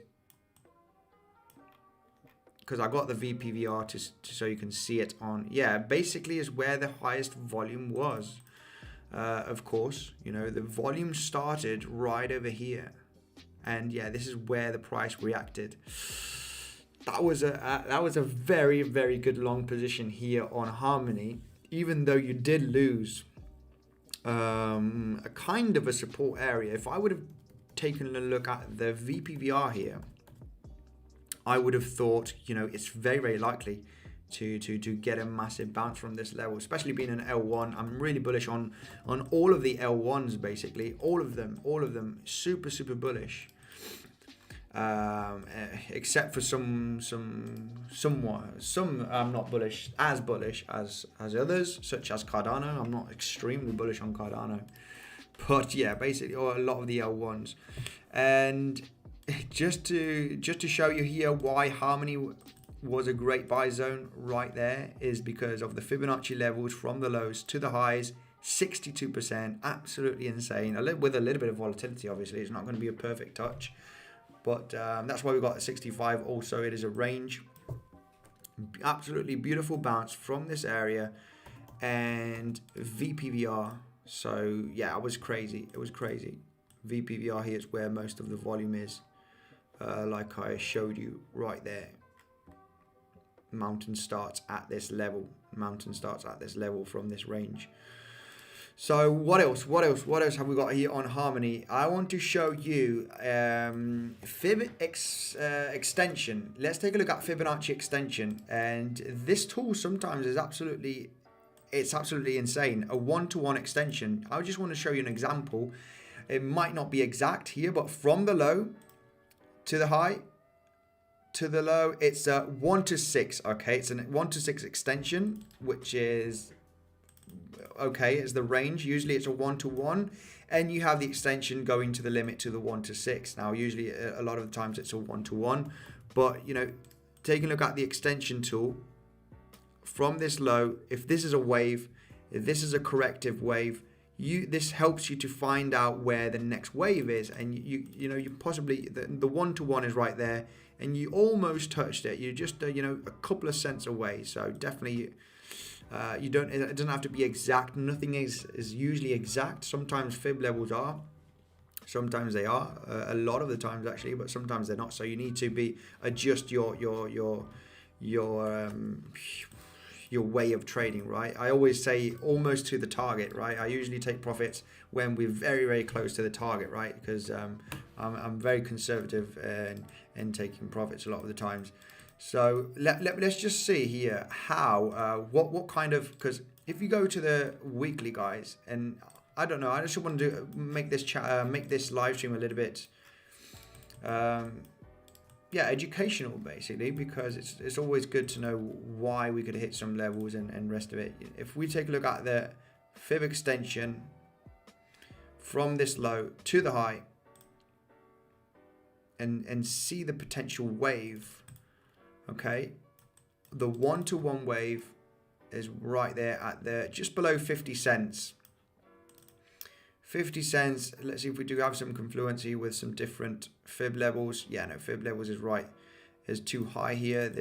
because I got the VPVR to so you can see it on. Yeah, basically is where the highest volume was. Of course, you know, the volume started right over here, and yeah, this is where the price reacted. that was a very, very good long position here on Harmony, even though you did lose a kind of a support area. If I would have taken a look at the VPVR here, I would have thought, you know, it's very, very likely to get a massive bounce from this level, especially being an L1. I'm really bullish on all of the L1s, basically, all of them, super, super bullish. Except for some I'm not bullish as others, such as Cardano. I'm not extremely bullish on Cardano, but yeah, basically, or a lot of the L1s. And just to show you here why Harmony was a great buy zone right there is because of the Fibonacci levels from the lows to the highs. 62%, absolutely insane. With a little bit of volatility, obviously, it's not going to be a perfect touch. But that's why we got 65. Also, it is a range. Absolutely beautiful bounce from this area. And VPVR. So, yeah, it was crazy. It was crazy. VPVR here is where most of the volume is. Like I showed you right there. Mountain starts at this level. Mountain starts at this level from this range. So what else have we got here on Harmony? I want to show you Fib Extension. Let's take a look at Fibonacci Extension. And this tool sometimes is absolutely insane. A one-to-one extension. I just want to show you an example. It might not be exact here, but from the low to the high to the low, it's a 1 to 6. Okay, it's a 1 to 6 extension, which is okay, is the range. Usually it's a 1 to 1, and you have the extension going to the limit to the 1 to 6. Now, usually a lot of the times it's a 1 to 1, but you know, taking a look at the extension tool from this low, if this is a wave, if this is a corrective wave, this helps you to find out where the next wave is, and you possibly the 1 to 1 is right there, and you almost touched it. You just a couple of cents away. So definitely. It doesn't have to be exact. Nothing is usually exact. Sometimes Fib levels are, sometimes they are, a lot of the times actually, but sometimes they're not. So you need to adjust your way of trading, right? I always say almost to the target, right? I usually take profits when we're very, very close to the target, right? Because I'm very conservative and taking profits a lot of the times. So let's just see here how what kind of, because if you go to the weekly, guys, and I don't know, I just want to make this live stream a little bit educational, basically, because it's always good to know why we could hit some levels and rest of it. If we take a look at the Fib extension from this low to the high and see the potential wave. Okay, the 1 to 1 wave is right there at just below 50 cents. 50 cents. Let's see if we do have some confluency with some different Fib levels. Yeah, no, Fib levels is too high here.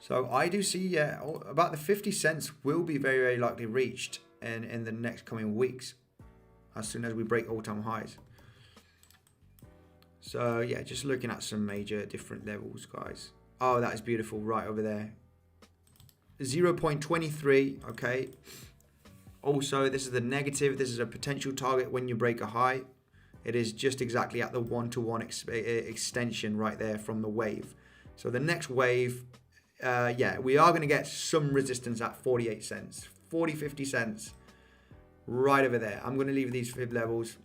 So I do see, yeah, about the 50 cents will be very, very likely reached in the next coming weeks, as soon as we break all-time highs. So yeah, just looking at some major different levels, guys. Oh, that is beautiful right over there. 0.23, okay. Also, this is the negative. This is a potential target when you break a high. It is just exactly at the 1 to 1 extension right there from the wave. So the next wave, yeah, we are going to get some resistance at 48 cents, 50 cents right over there. I'm going to leave these Fib levels.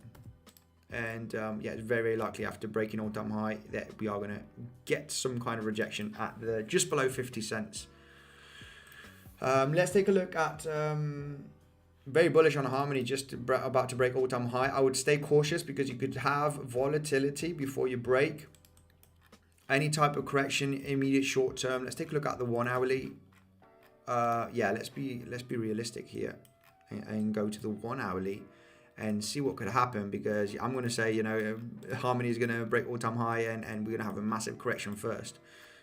And yeah, it's very, very likely after breaking all-time high that we are going to get some kind of rejection at just below 50 cents. Let's take a look at very bullish on Harmony, just about to break all-time high. I would stay cautious because you could have volatility before you break. Any type of correction, immediate short term. Let's take a look at the 1 hourly. Yeah, let's be realistic here and go to the 1 hourly. And see what could happen, because I'm going to say, Harmony is going to break all-time high and we're going to have a massive correction first.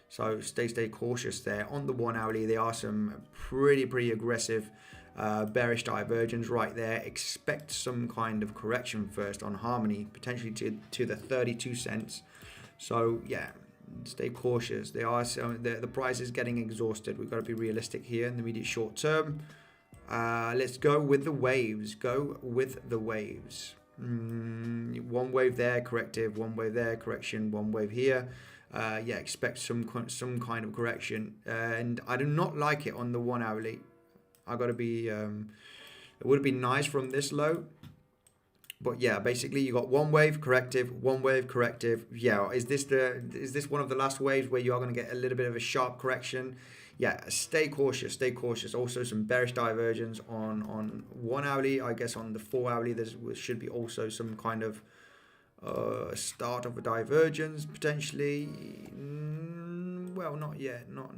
So stay cautious there. On the 1 hourly, there are some pretty aggressive bearish divergence right there. Expect some kind of correction first on Harmony, potentially to the 32 cents. So yeah, Stay cautious. There are the price is getting exhausted. We've got to be realistic here in the immediate short term. Let's go with the waves. Go with the waves. One wave there, corrective. One wave there, correction. One wave here. Yeah, expect some kind of correction. And I do not like it on the 1 hourly. I got to be. It would have been nice from this low. But yeah, basically you got one wave corrective, one wave corrective. Yeah, is this one of the last waves where you are going to get a little bit of a sharp correction? Yeah, stay cautious, stay cautious. Also some bearish divergence on 1 hourly. I guess on the 4 hourly there should be also some kind of start of a divergence potentially. Well, not yet, not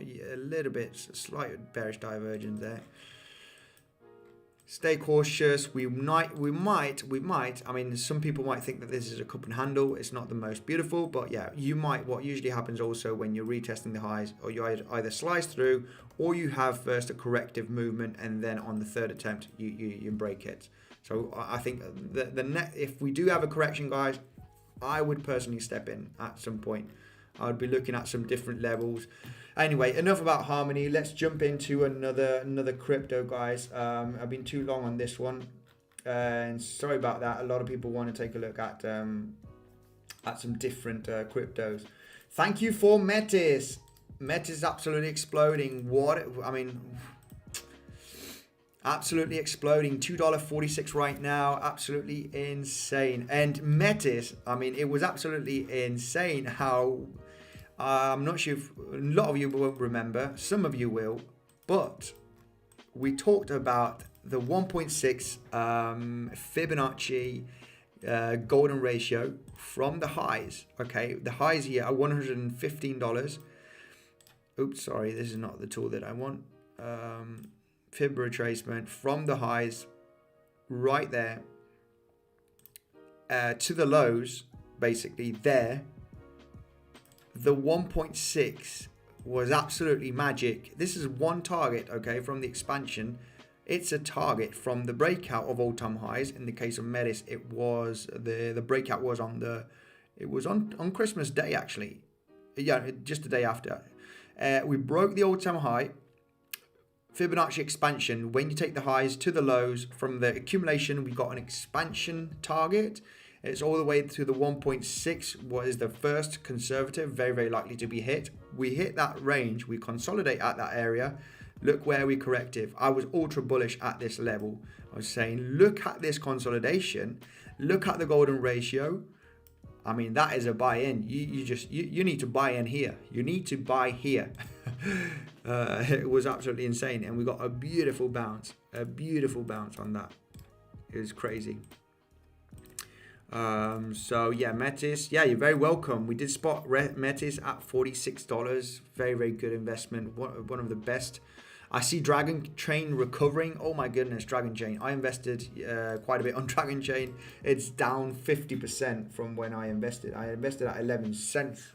yet. A little bit, slight bearish divergence there. Stay cautious. We might. I mean, some people might think that this is a cup and handle. It's not the most beautiful, but yeah, you might. What usually happens also when you're retesting the highs, or you either slice through, or you have first a corrective movement, and then on the third attempt, you break it. So I think if we do have a correction, guys, I would personally step in at some point. I would be looking at some different levels. Anyway, enough about Harmony. Let's jump into another crypto, guys. I've been too long on this one, and sorry about that. A lot of people want to take a look at some different cryptos. Thank you for Metis. Metis absolutely exploding. Absolutely exploding. $2.46 right now. Absolutely insane. And Metis, I mean, it was absolutely insane how. I'm not sure if a lot of you won't remember, some of you will, but we talked about the 1.6 Fibonacci golden ratio from the highs. Okay, the highs here are $115. Oops, sorry, this is not the tool that I want. Fib retracement from the highs right there to the lows, basically there. The 1.6 was absolutely magic. This is one target, okay, from the expansion. It's a target from the breakout of all-time highs. In the case of Metis, it was the breakout was on on Christmas Day actually. Yeah, just the day after. We broke the all-time high. Fibonacci expansion. When you take the highs to the lows from the accumulation, we got an expansion target. It's all the way to the 1.6, what is the first conservative, very, very likely to be hit. We hit that range, we consolidate at that area. Look where we corrective. I was ultra bullish at this level. I was saying, look at this consolidation. Look at the golden ratio. I mean, that is a buy-in. You need to buy in here. You need to buy here. It was absolutely insane. And we got a beautiful bounce on that. It was crazy. So yeah, Metis, yeah, you're very welcome. We did spot Metis at $46. Very, very good investment. One of the best. I see Dragon Chain recovering. Oh my goodness, Dragon Chain. I invested quite a bit on Dragon Chain. It's down 50% from when I invested. I invested at 11 cents.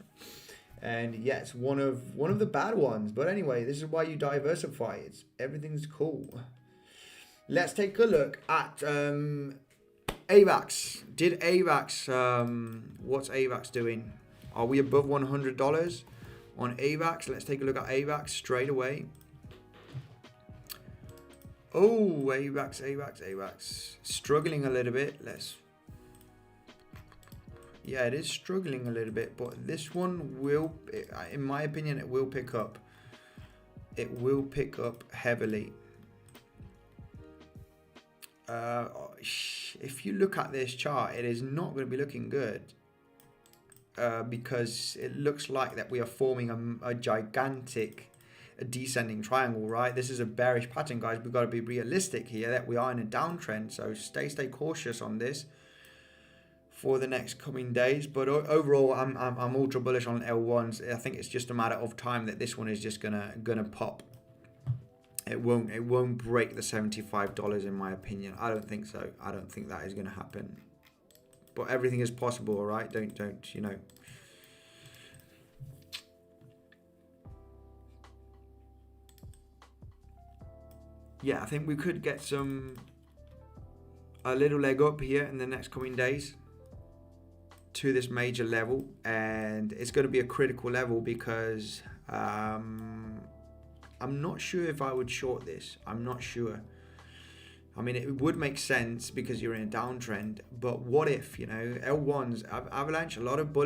And yeah, it's one of the bad ones. But anyway, this is why you diversify. Everything's cool. Let's take a look at AVAX. Did AVAX, what's AVAX doing? Are we above $100 on AVAX? Let's take a look at AVAX straight away. Oh, AVAX. Struggling a little bit. Yeah, it is struggling a little bit, but this one will, in my opinion, it will pick up. It will pick up heavily. If you look at this chart, it is not going to be looking good because it looks like that we are forming a gigantic descending triangle, right? This is a bearish pattern, guys. We've got to be realistic here that we are in a downtrend, so stay cautious on this for the next coming days. But overall, I'm ultra bullish on L1s. I think it's just a matter of time that this one is just gonna pop. It won't break the $75 in my opinion. I don't think so. I don't think that is going to happen. But everything is possible, all right? Don't you know? Yeah, I think we could get a little leg up here in the next coming days. to this major level, and it's going to be a critical level because I'm not sure if I would short this. I'm not sure. I mean, it would make sense because you're in a downtrend, but what if, you know, L1s, Avalanche, a lot of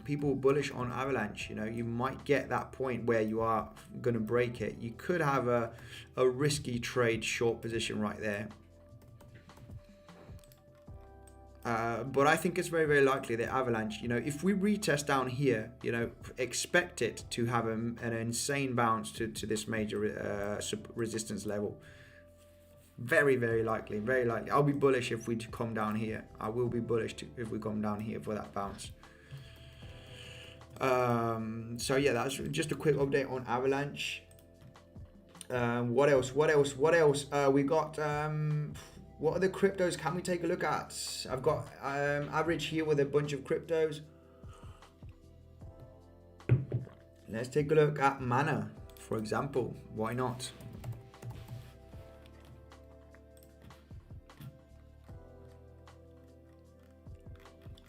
people bullish on Avalanche, you know, you might get that point where you are going to break it. You could have a risky trade short position right there. But I think it's very, very likely that Avalanche, you know, if we retest down here, you know, expect it to have an insane bounce to this major resistance level. Very, very likely, very likely. I'll be bullish if we come down here. I will be bullish if we come down here for that bounce. So yeah, that's just a quick update on Avalanche. What else? We got, what other cryptos can we take a look at? I've got average here with a bunch of cryptos. Let's take a look at Mana, for example. Why not?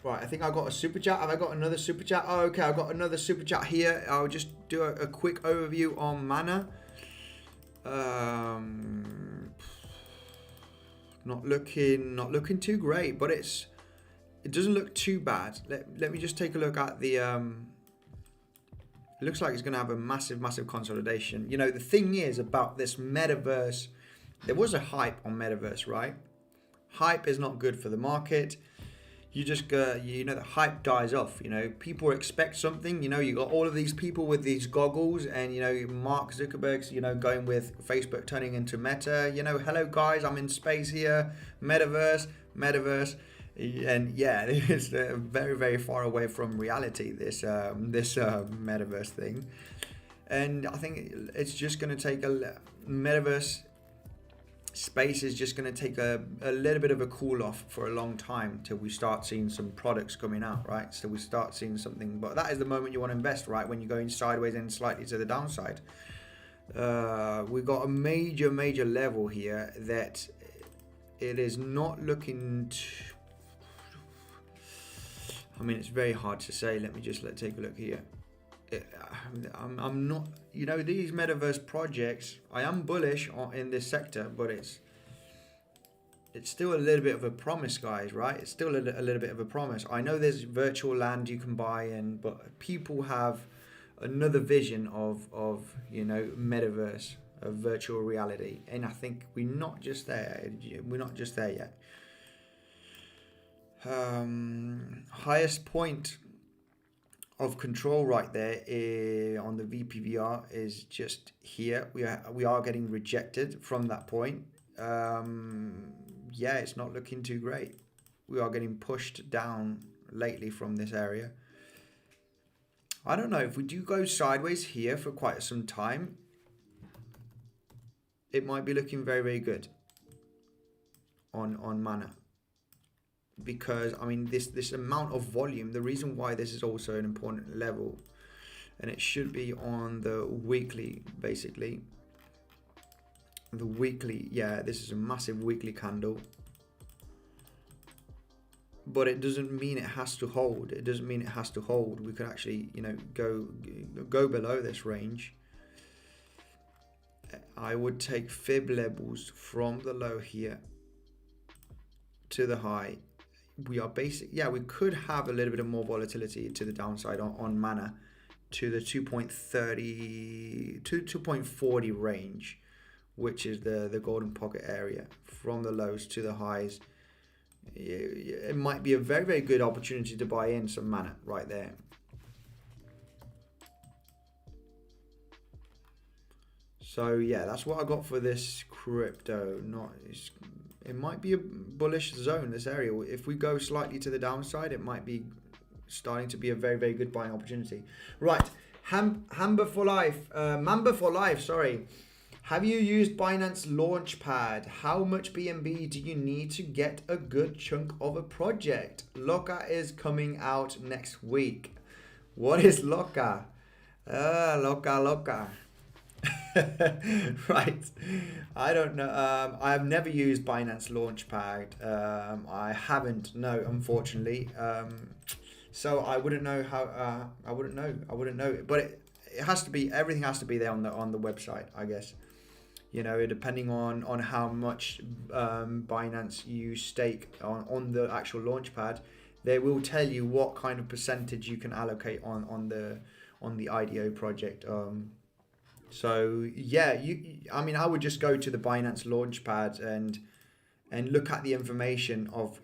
Right, I think I got a super chat. Have I got another super chat? Oh, okay, I got another super chat here. I'll just do a quick overview on Mana. Not looking too great, but it doesn't look too bad. Let me just take a look at the it looks like it's going to have a massive consolidation. You know, the thing is about this metaverse, there was a hype on metaverse, right? Hype is not good for the market. You just you know, the hype dies off. You know, people expect something. You know, you got all of these people with these goggles, and you know, Mark Zuckerberg's, you know, going with Facebook turning into Meta. You know, hello guys, I'm in space here. Metaverse, and yeah, it's very, very far away from reality. This metaverse thing, and I think it's just going to take metaverse. Space is just going to take a little bit of a cool off for a long time till we start seeing some products coming out, right? So we start seeing something, but that is the moment you want to invest, right? When you're going sideways and slightly to the downside. We got a major level here that it is not looking I mean, it's very hard to say. Let me just take a look here. I'm not, you know, these metaverse projects, I am bullish in this sector, but it's still a little bit of a promise, guys, right? It's still a little bit of a promise. I know there's virtual land you can buy in, but people have another vision of you know, metaverse, of virtual reality, and I think we're not just there yet. Highest point of control right there on the VPVR is just here. We are getting rejected from that point. Yeah, it's not looking too great. We are getting pushed down lately from this area. I don't know if we do go sideways here for quite some time. It might be looking very, very good on Mana. Because I mean, this amount of volume, the reason why this is also an important level, and it should be on the weekly, basically. The weekly, yeah, this is a massive weekly candle, but it doesn't mean it has to hold. It doesn't mean it has to hold. We could actually, you know, go below this range. I would take Fib Levels from the low here to the high. We are we could have a little bit of more volatility to the downside on Mana to the 2.30 to 2.40 range, which is the golden pocket area from the lows to the highs. It might be a very, very good opportunity to buy in some Mana right there. So yeah, that's what I got for this crypto. It might be a bullish zone, this area. If we go slightly to the downside, it might be starting to be a very, very good buying opportunity. Right, Mamba for life, sorry. Have you used Binance Launchpad? How much BNB do you need to get a good chunk of a project? Loka is coming out next week. What is Loka? Loka. Right, I don't know. I've never used Binance Launchpad. I haven't, no, unfortunately. So I wouldn't know how. I wouldn't know. But it has to be. Everything has to be there on the website, I guess. You know, depending on how much Binance you stake on the actual launchpad, they will tell you what kind of percentage you can allocate on the IDO project. So yeah, I mean, I would just go to the Binance launchpad and look at the information of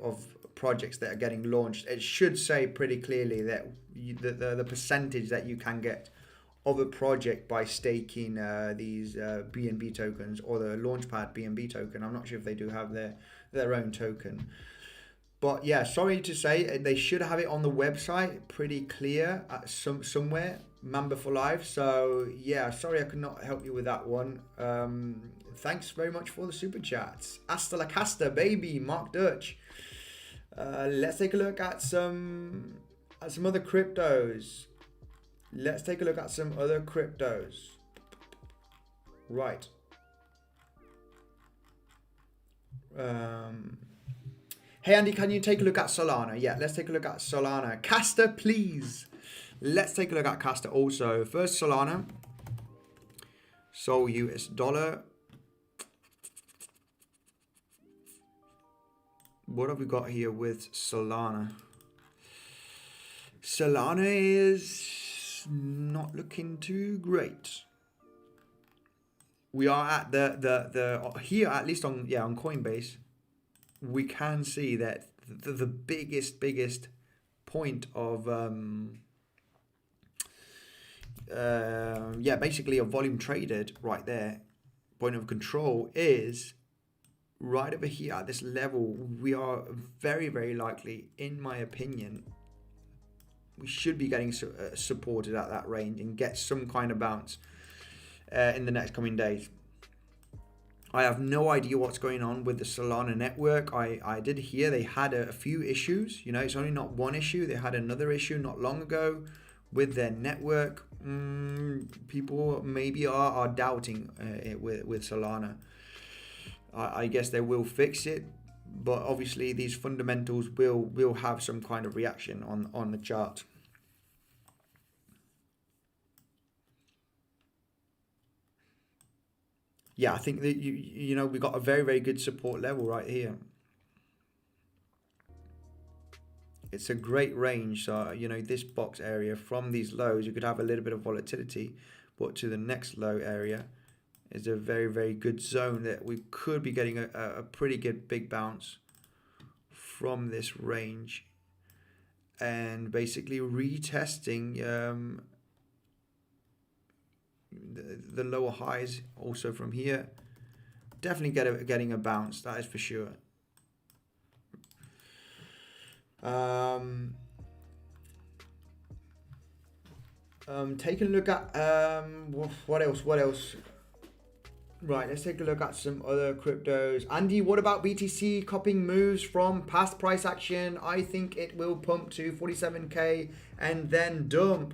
projects that are getting launched. It should say pretty clearly that the percentage that you can get of a project by staking these BNB tokens, or the launchpad BNB token. I'm not sure if they do have their own token. But yeah, sorry to say, they should have it on the website pretty clear at somewhere, Mamba for Life. So yeah, sorry I could not help you with that one. Thanks very much for the super chats. Hasta la KASTA, baby, Mark Dutch. Let's take a look at some other cryptos. Let's take a look at some other cryptos. Right. Hey Andy, can you take a look at Solana? Yeah, let's take a look at Solana. KASTA, please. Let's take a look at KASTA also. First, Solana. Sol US dollar. What have we got here with Solana? Solana is not looking too great. We are at the here, at least on Coinbase, we can see that the biggest point of basically a volume traded right there, point of control is right over here at this level. We are very likely, in my opinion, we should be getting supported at that range and get some kind of bounce in the next coming days. I have no idea what's going on with the Solana network. I did hear they had a few issues. You know, it's only not one issue. They had another issue not long ago with their network. People maybe are doubting it with Solana. I guess they will fix it, but obviously these fundamentals will have some kind of reaction on the chart. Yeah, I think that you know, we got a very good support level right here. It's a great range. So you know, this box area from these lows, you could have a little bit of volatility, but to the next low area is a very good zone that we could be getting a pretty good big bounce from this range, and basically retesting the lower highs also from here. Definitely getting a bounce, that is for sure. Taking a look at what else. Right, let's take a look at some other cryptos. Andy, what about BTC copying moves from past price action? I think it will pump to 47k and then dump.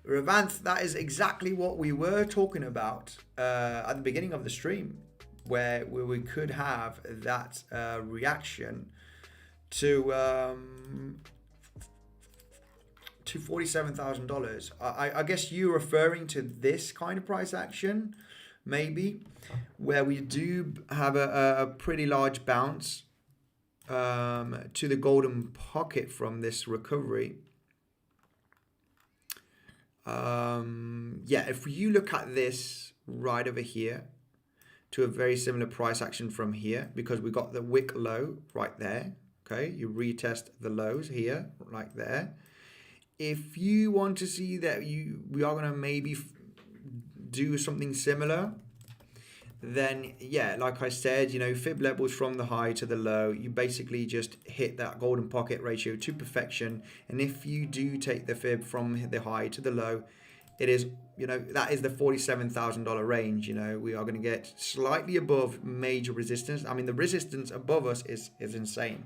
Revanth, that is exactly what we were talking about at the beginning of the stream, where we could have that reaction to $47,000. I guess you're referring to this kind of price action, maybe, where we do have a pretty large bounce to the golden pocket from this recovery. If you look at this right over here to a very similar price action from here, because we got the wick low right there. Okay, you retest the lows here, like there. If you want to see that we are going to maybe do something similar, then yeah, like I said, you know, Fib levels from the high to the low, you basically just hit that golden pocket ratio to perfection. And if you do take the Fib from the high to the low, it is, you know, that is the $47,000 range. You know, we are going to get slightly above major resistance. I mean, the resistance above us is insane.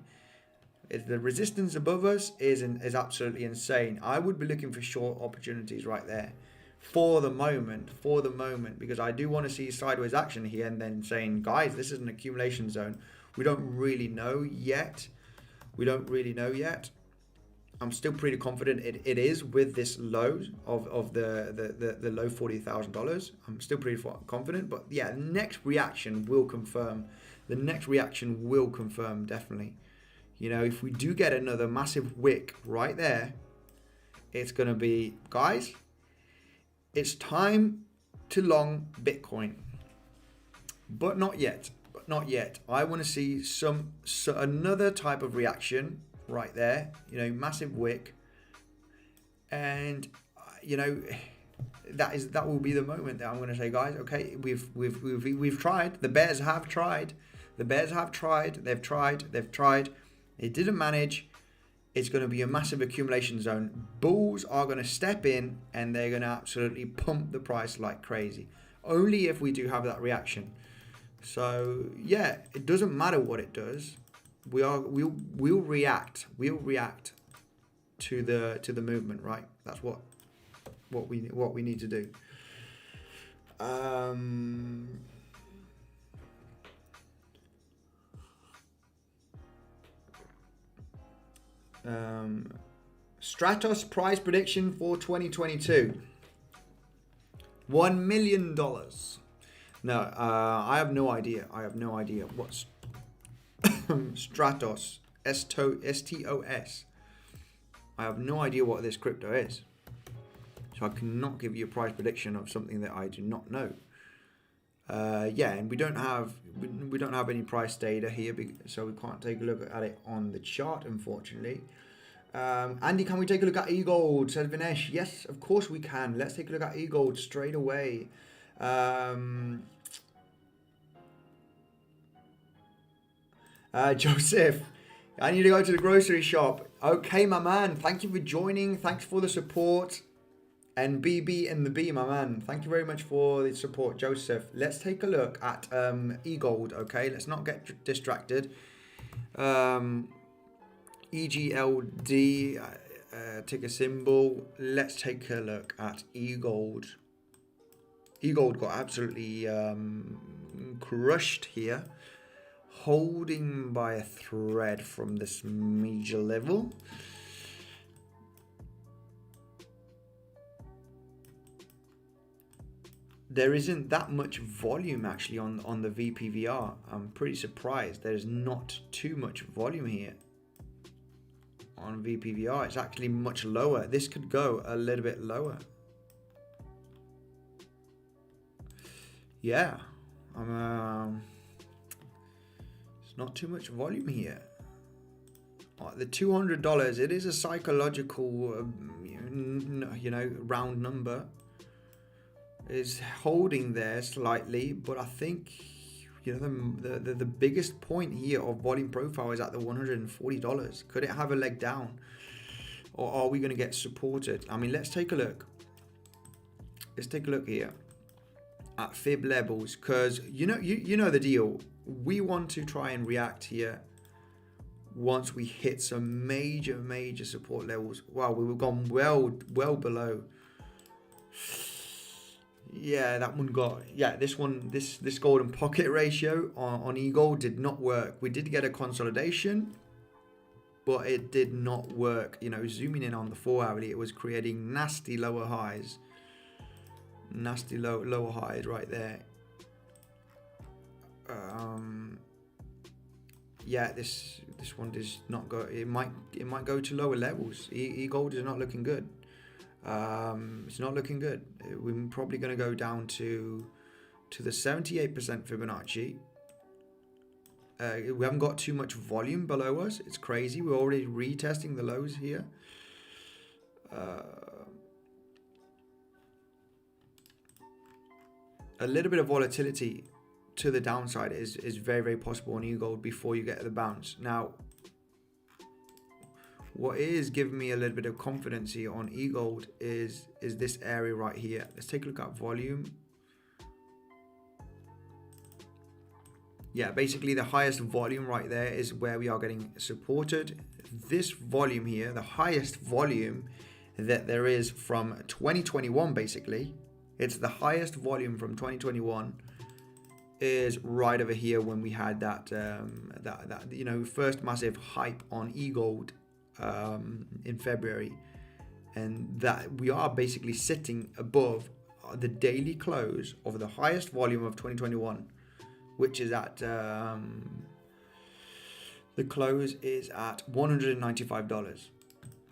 The resistance above us is absolutely insane. I would be looking for short opportunities right there for the moment, because I do want to see sideways action here and then saying, guys, this is an accumulation zone. We don't really know yet. I'm still pretty confident it is with this low of the low $40,000. I'm still pretty confident, but yeah, the next reaction will confirm. The next reaction will confirm, definitely. You know, if we do get another massive wick right there, it's going to be, guys, it's time to long Bitcoin. But not yet. But not yet. I want to see another type of reaction right there. You know, massive wick. And, you know, that will be the moment that I'm going to say, guys, okay, we've tried. The bears have tried. The bears have tried. They've tried. It didn't manage. It's going to be a massive accumulation zone. Bulls are going to step in and they're going to absolutely pump the price like crazy. Only if we do have that reaction. So yeah, it doesn't matter what it does. We'll react. We'll react to the movement, right? That's what we need to do. Stratos price prediction for 2022. $1 million. No, I have no idea. What's Stratos, STOS. I have no idea what this crypto is. So I cannot give you a price prediction of something that I do not know. Yeah, and we don't have any price data here, so we can't take a look at it on the chart, unfortunately. Andy, can we take a look at eGold? Says Vinesh. Yes, of course we can. Let's take a look at eGold straight away. Joseph, I need to go to the grocery shop. Okay, my man. Thank you for joining. Thanks for the support. And BB and the B, my man. Thank you very much for the support, Joseph. Let's take a look at eGold, okay? Let's not get distracted. EGLD, ticker symbol. Let's take a look at eGold. eGold got absolutely crushed here. Holding by a thread from this major level. There isn't that much volume actually on the VPVR. I'm pretty surprised. There's not too much volume here on VPVR. It's actually much lower. This could go a little bit lower. Yeah. It's not too much volume here. The $200, it is a psychological, round number. Is holding there slightly, but I think the biggest point here of volume profile is at the $140. Could it have a leg down, or are we going to get supported? I mean, let's take a look. Let's take a look here at Fib Levels, because you know the deal. We want to try and react here once we hit some major support levels. Wow, we were gone well below. Yeah, that one got, this golden pocket ratio on eGold did not work. We did get a consolidation, but it did not work. Zooming in on the 4 hourly, it was creating nasty lower highs. Nasty lower highs right there. This one does not go, it might go to lower levels. eGold is not looking good. It's not looking good. We're probably going to go down to the 78% Fibonacci. We haven't got too much volume below us. It's crazy. We're already retesting the lows here. A little bit of volatility to the downside is very possible on eGold before you get the bounce. Now, what is giving me a little bit of confidence here on eGold is this area right here. Let's take a look at volume. Yeah, basically the highest volume right there is where we are getting supported. This volume here, the highest volume that there is from 2021, basically. It's the highest volume from 2021 is right over here when we had that first massive hype on eGold. in February, and that we are basically sitting above the daily close of the highest volume of 2021, which is at the close is at $195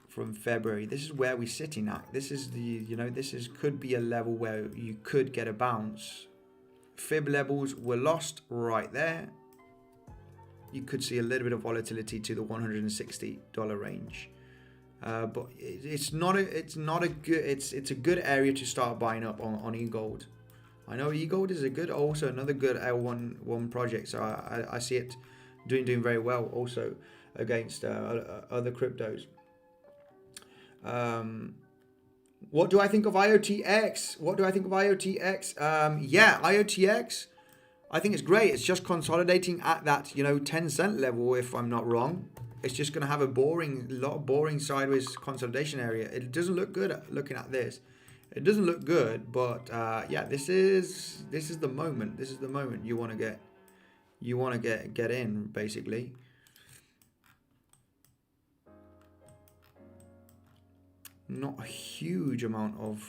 from February. This is where we're sitting at. This is the, this is could be a level where you could get a bounce. Fib levels were lost right there. You could see a little bit of volatility to the $160 range. But it's a good area to start buying up on eGold. I know eGold is also another good L1 project, so I see it doing very well also against other cryptos. What do I think of IOTX? Yeah, IOTX, I think it's great. It's just consolidating at that 10-cent level, if I'm not wrong. It's just going to have a boring sideways consolidation area. It doesn't look good looking at this. It doesn't look good, but yeah, this is the moment. This is the moment you want to get in, basically. Not a huge amount of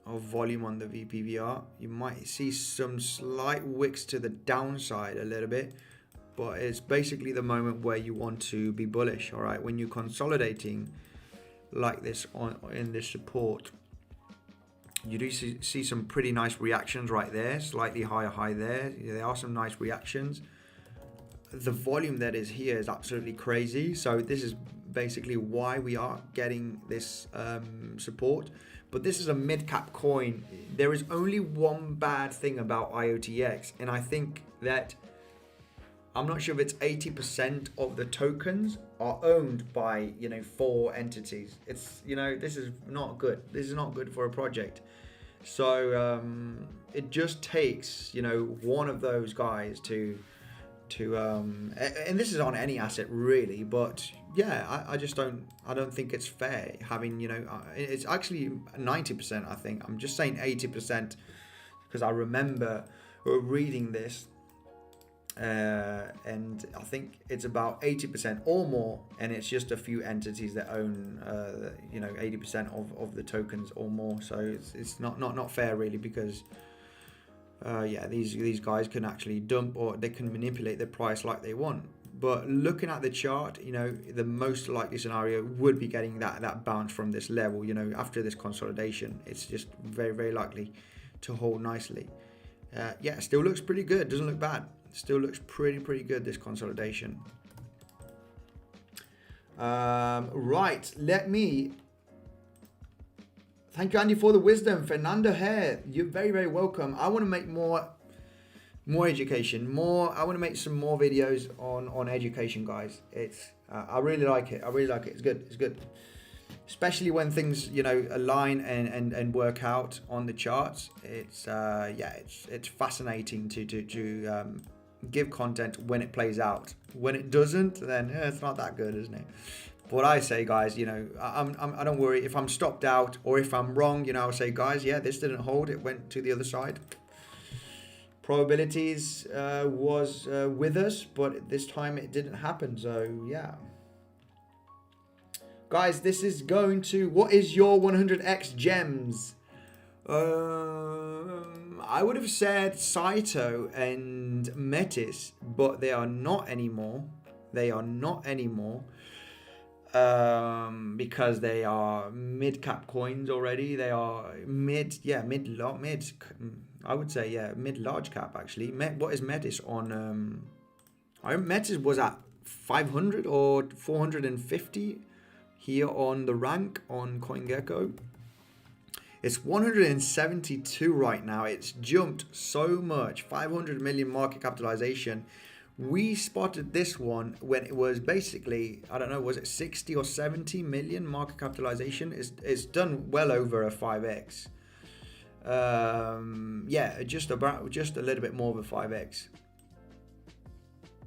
volume on the VPVR. You might see some slight wicks to the downside a little bit, but it's basically the moment where you want to be bullish. All right, when you're consolidating like this in this support, you do see some pretty nice reactions right there. Slightly higher high there. There are some nice reactions. The volume that is here is absolutely crazy. So this is basically why we are getting this support. But this is a mid-cap coin. There is only one bad thing about IOTX, and I think that I'm not sure if it's 80% of the tokens are owned by 4 entities. It's this is not good. This is not good for a project. So it just takes one of those guys to and this is on any asset really, but yeah, I don't think it's fair having it's actually 90%. I think I'm just saying 80% because I remember reading this. And I think it's about 80% or more, and it's just a few entities that own 80% of the tokens or more. So it's not fair really, because yeah, these guys can actually dump, or they can manipulate the price like they want. But looking at the chart, the most likely scenario would be getting that bounce from this level. After this consolidation, it's just very likely to hold nicely. Yeah, still looks pretty good. Doesn't look bad. Still looks pretty good, this consolidation. Right, let me thank you, Andy, for the wisdom. Fernando Hare, you're very welcome. I want to make more education, I want to make some more videos on education, guys. It's I really like it. It's good, especially when things align and work out on the charts. It's yeah, it's fascinating to give content when it plays out. When it doesn't, then it's not that good, isn't it? But I say, guys, I don't worry if I'm stopped out or if I'm wrong. I'll say, guys, yeah, this didn't hold, it went to the other side. Probabilities was with us, but this time it didn't happen. So yeah, guys, this is going to, what is your 100x gems? I would have said Saito and Metis, but they are not anymore. Because they are mid-cap coins already. They are mid. I would say, yeah, mid-large cap actually. What is Metis on? Metis was at 500 or 450 here on the rank on CoinGecko. It's 172 right now. It's jumped so much. 500 million market capitalization. We spotted this one when it was basically, I don't know, was it 60 or 70 million market capitalization? It's done well over a 5x. Yeah, just a little bit more of a 5x.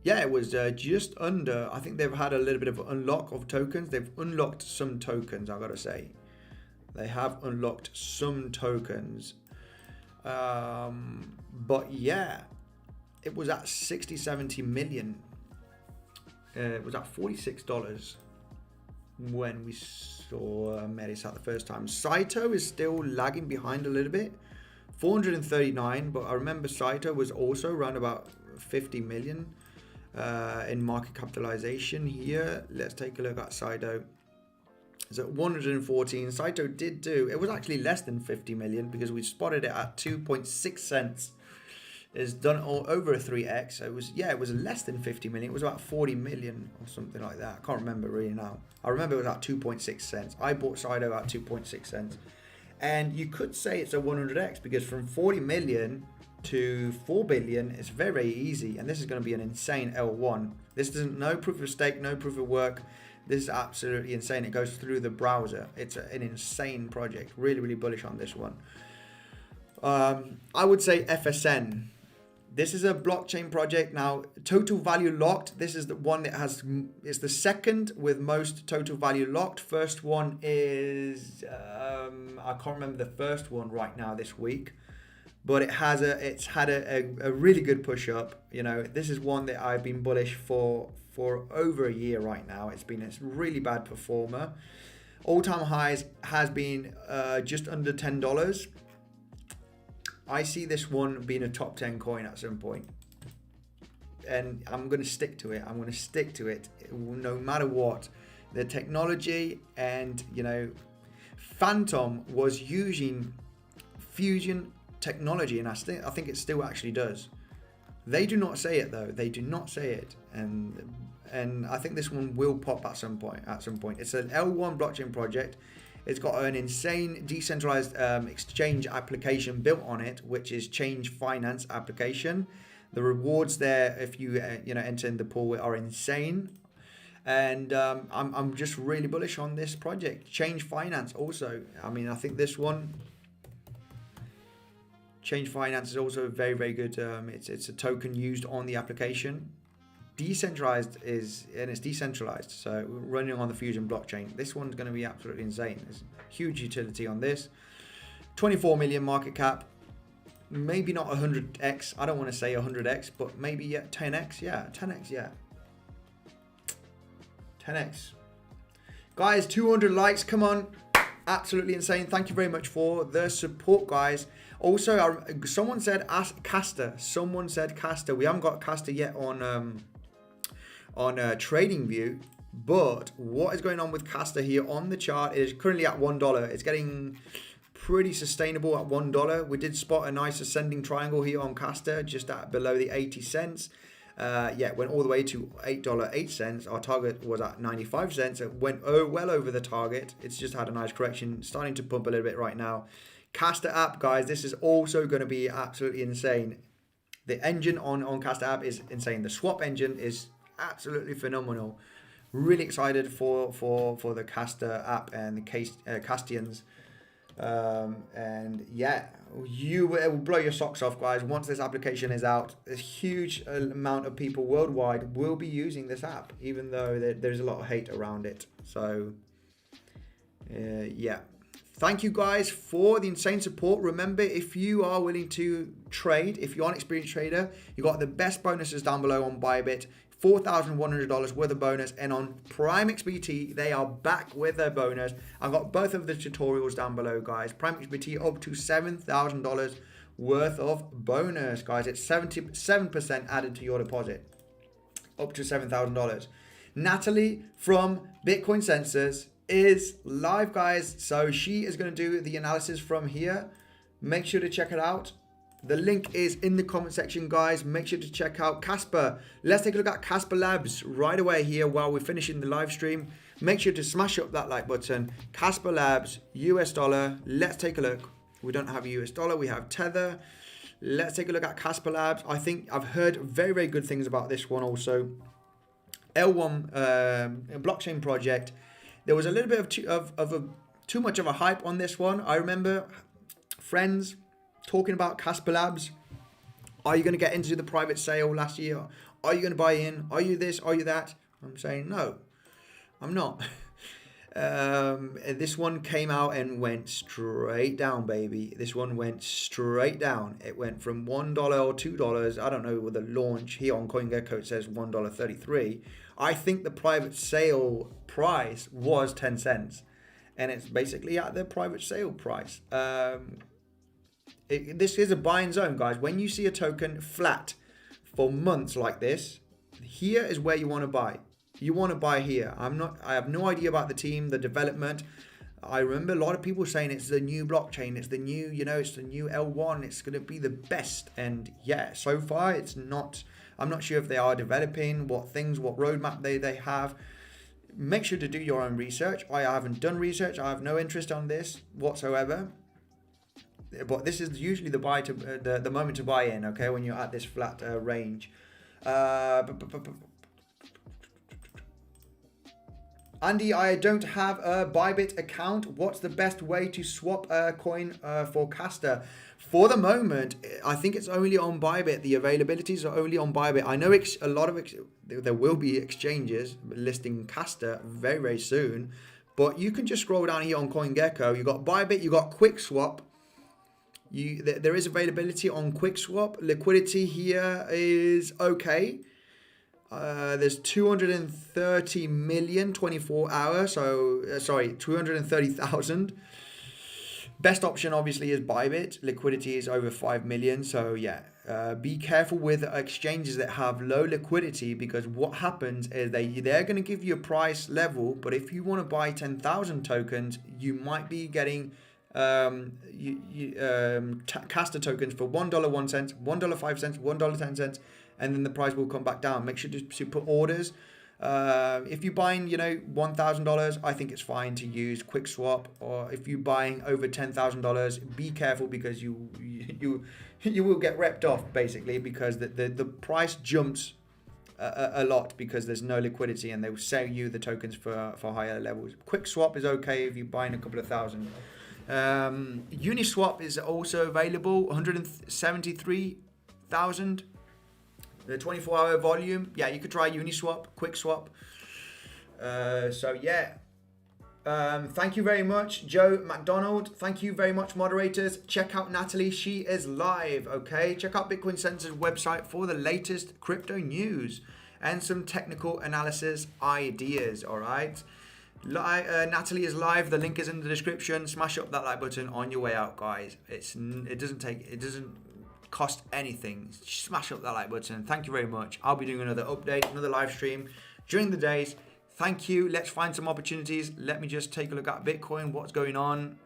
Yeah, it was just under. I think they've had a little bit of unlock of tokens. They've unlocked some tokens, I gotta say. They have unlocked some tokens. But yeah, it was at 60, 70 million. It was at $46. when we saw Metis the first time. Saito is still lagging behind a little bit. 439, but I remember Saito was also around about 50 million in market capitalization here. Let's take a look at Saito. It's at 114. Saito did do, it was actually less than 50 million because we spotted it at 2.6 cents. It's done all over a 3x. So it was less than 50 million. It was about 40 million or something like that. I can't remember really now. I remember it was at 2.6 cents. I bought Saito at 2.6 cents. And you could say it's a 100x because from 40 million to 4 billion, it's very, very easy. And this is going to be an insane L1. This doesn't, no proof of stake, no proof of work. This is absolutely insane. It goes through the browser. It's an insane project. Really, really bullish on this one. I would say FSN. This is a blockchain project. Now, total value locked. This is the one that is the second with most total value locked. First one is, I can't remember the first one right now this week, but it's had a really good push up. You know, this is one that I've been bullish for over a year right now. It's been a really bad performer. All-time highs has been just under $10. I see this one being a top 10 coin at some point. And I'm going to stick to it. I'm going to stick to it no matter what. The technology and, you know, Phantom was using fusion technology, and I think it still actually does. They do not say it though. They do not say it. And I think this one will pop at some point. It's an L1 blockchain project. It's got an insane decentralized exchange application built on it, which is Change Finance application. The rewards there, if you enter in the pool, are insane. And I'm just really bullish on this project. Change Finance also. I mean, I think this one, Change Finance, is also very, very good. It's a token used on the application. Decentralized it's decentralized, so running on the Fusion blockchain. This one's going to be absolutely insane. There's huge utility on this. 24 million market cap, maybe not 100x. I don't want to say 100x, but maybe 10x. Yeah, 10x. Yeah, 10x. Guys, 200 likes. Come on, absolutely insane. Thank you very much for the support, guys. Also, someone said ask KASTA. Someone said KASTA. We haven't got KASTA yet on TradingView, but what is going on with KASTA here on the chart is currently at $1. It's getting pretty sustainable at $1. We did spot a nice ascending triangle here on KASTA just at below the 80 cents. It went all the way to $8.08. Our target was at 95 cents. It went well over the target. It's just had a nice correction, starting to pump a little bit right now. KASTA app, guys, this is also going to be absolutely insane. The engine on KASTA app is insane. The swap engine is absolutely phenomenal. Really excited for the KASTA app and the Castians. And yeah, it will blow your socks off, guys. Once this application is out, a huge amount of people worldwide will be using this app, even though there's a lot of hate around it. So yeah, thank you guys for the insane support. Remember, if you are willing to trade, if you're an experienced trader, you got the best bonuses down below on Bybit. $4,100 worth of bonus, and on Prime XBT they are back with their bonus. I've got both of the tutorials down below, guys. Prime XBT up to $7,000 worth of bonus, guys. It's 77% added to your deposit, up to $7,000. Natalie from Bitcoinsensus is live, guys, so she is going to do the analysis from here. Make sure to check it out. The link is in the comment section, guys. Make sure to check out Casper. Let's take a look at Casper Labs right away here while we're finishing the live stream. Make sure to smash up that like button. Casper Labs, US dollar. Let's take a look. We don't have a US dollar. We have Tether. Let's take a look at Casper Labs. I think I've heard very, very good things about this one also. L1 blockchain project. There was a little bit of too much of a hype on this one. I remember friends talking about Casper Labs. Are you going to get into the private sale last year? Are you going to buy in? Are you this? Are you that? I'm saying no, I'm not. This one came out and went straight down, baby. This one went straight down. It went from $1 or $2. I don't know with the launch here on CoinGecko. It says $1.33. I think the private sale price was 10 cents, and it's basically at the private sale price. This is a buying zone, guys. When you see a token flat for months like this, here is where you want to buy. You want to buy here. I have no idea about the team, the development. I remember a lot of people saying it's the new blockchain, it's the new, it's the new L1, it's going to be the best. And yeah, so far it's not. I'm not sure if they are developing, what roadmap they have. Make sure to do your own research. I haven't done research. I have no interest on this whatsoever. But this is usually the moment to buy in, okay, when you're at this flat range. Andy, I don't have a Bybit account. What's the best way to swap a coin for KASTA? For the moment, I think it's only on Bybit. The availabilities are only on Bybit. I know there will be exchanges listing KASTA very, very soon. But you can just scroll down here on CoinGecko. You got Bybit, you got QuickSwap. There is availability on QuickSwap. Liquidity here is okay. There's 230 million 24 hours. So, 230,000. Best option obviously is Bybit. Liquidity is over 5 million. So yeah, be careful with exchanges that have low liquidity, because what happens is they're going to give you a price level, but if you want to buy 10,000 tokens, you might be getting KASTA tokens for $1.01, $1.05, $1.10, and then the price will come back down. Make sure to put orders. If you're buying, $1,000, I think it's fine to use QuickSwap. Or if you're buying over $10,000, be careful, because you will get ripped off basically, because the price jumps a lot because there's no liquidity, and they will sell you the tokens for higher levels. QuickSwap is okay if you're buying a couple of thousand. Uniswap is also available, 173,000. The 24-hour volume. Yeah, you could try Uniswap, QuickSwap. So yeah. Thank you very much, Joe McDonald. Thank you very much, moderators. Check out Natalie. She is live, okay? Check out Bitcoinsensus website for the latest crypto news and some technical analysis ideas, all right? Natalie is live. The link is in the description. Smash up that like button on your way out, guys. It doesn't cost anything. Smash up that like button. Thank you very much. I'll be doing another update, another live stream during the days. Thank you. Let's find some opportunities. Let me just take a look at Bitcoin. What's going on?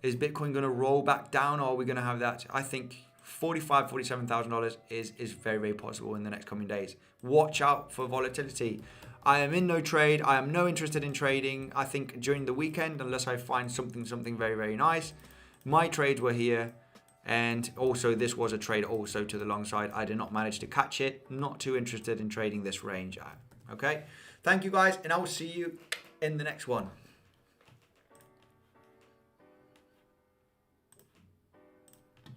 Is Bitcoin going to roll back down, or are we going to have that? I think $47,000 is very, very possible in the next coming days. Watch out for volatility. I am in no trade. I am no interested in trading. I think during the weekend, unless I find something very, very nice. My trades were here. And also this was a trade also to the long side. I did not manage to catch it. Not too interested in trading this range. Okay. Thank you guys, and I will see you in the next one.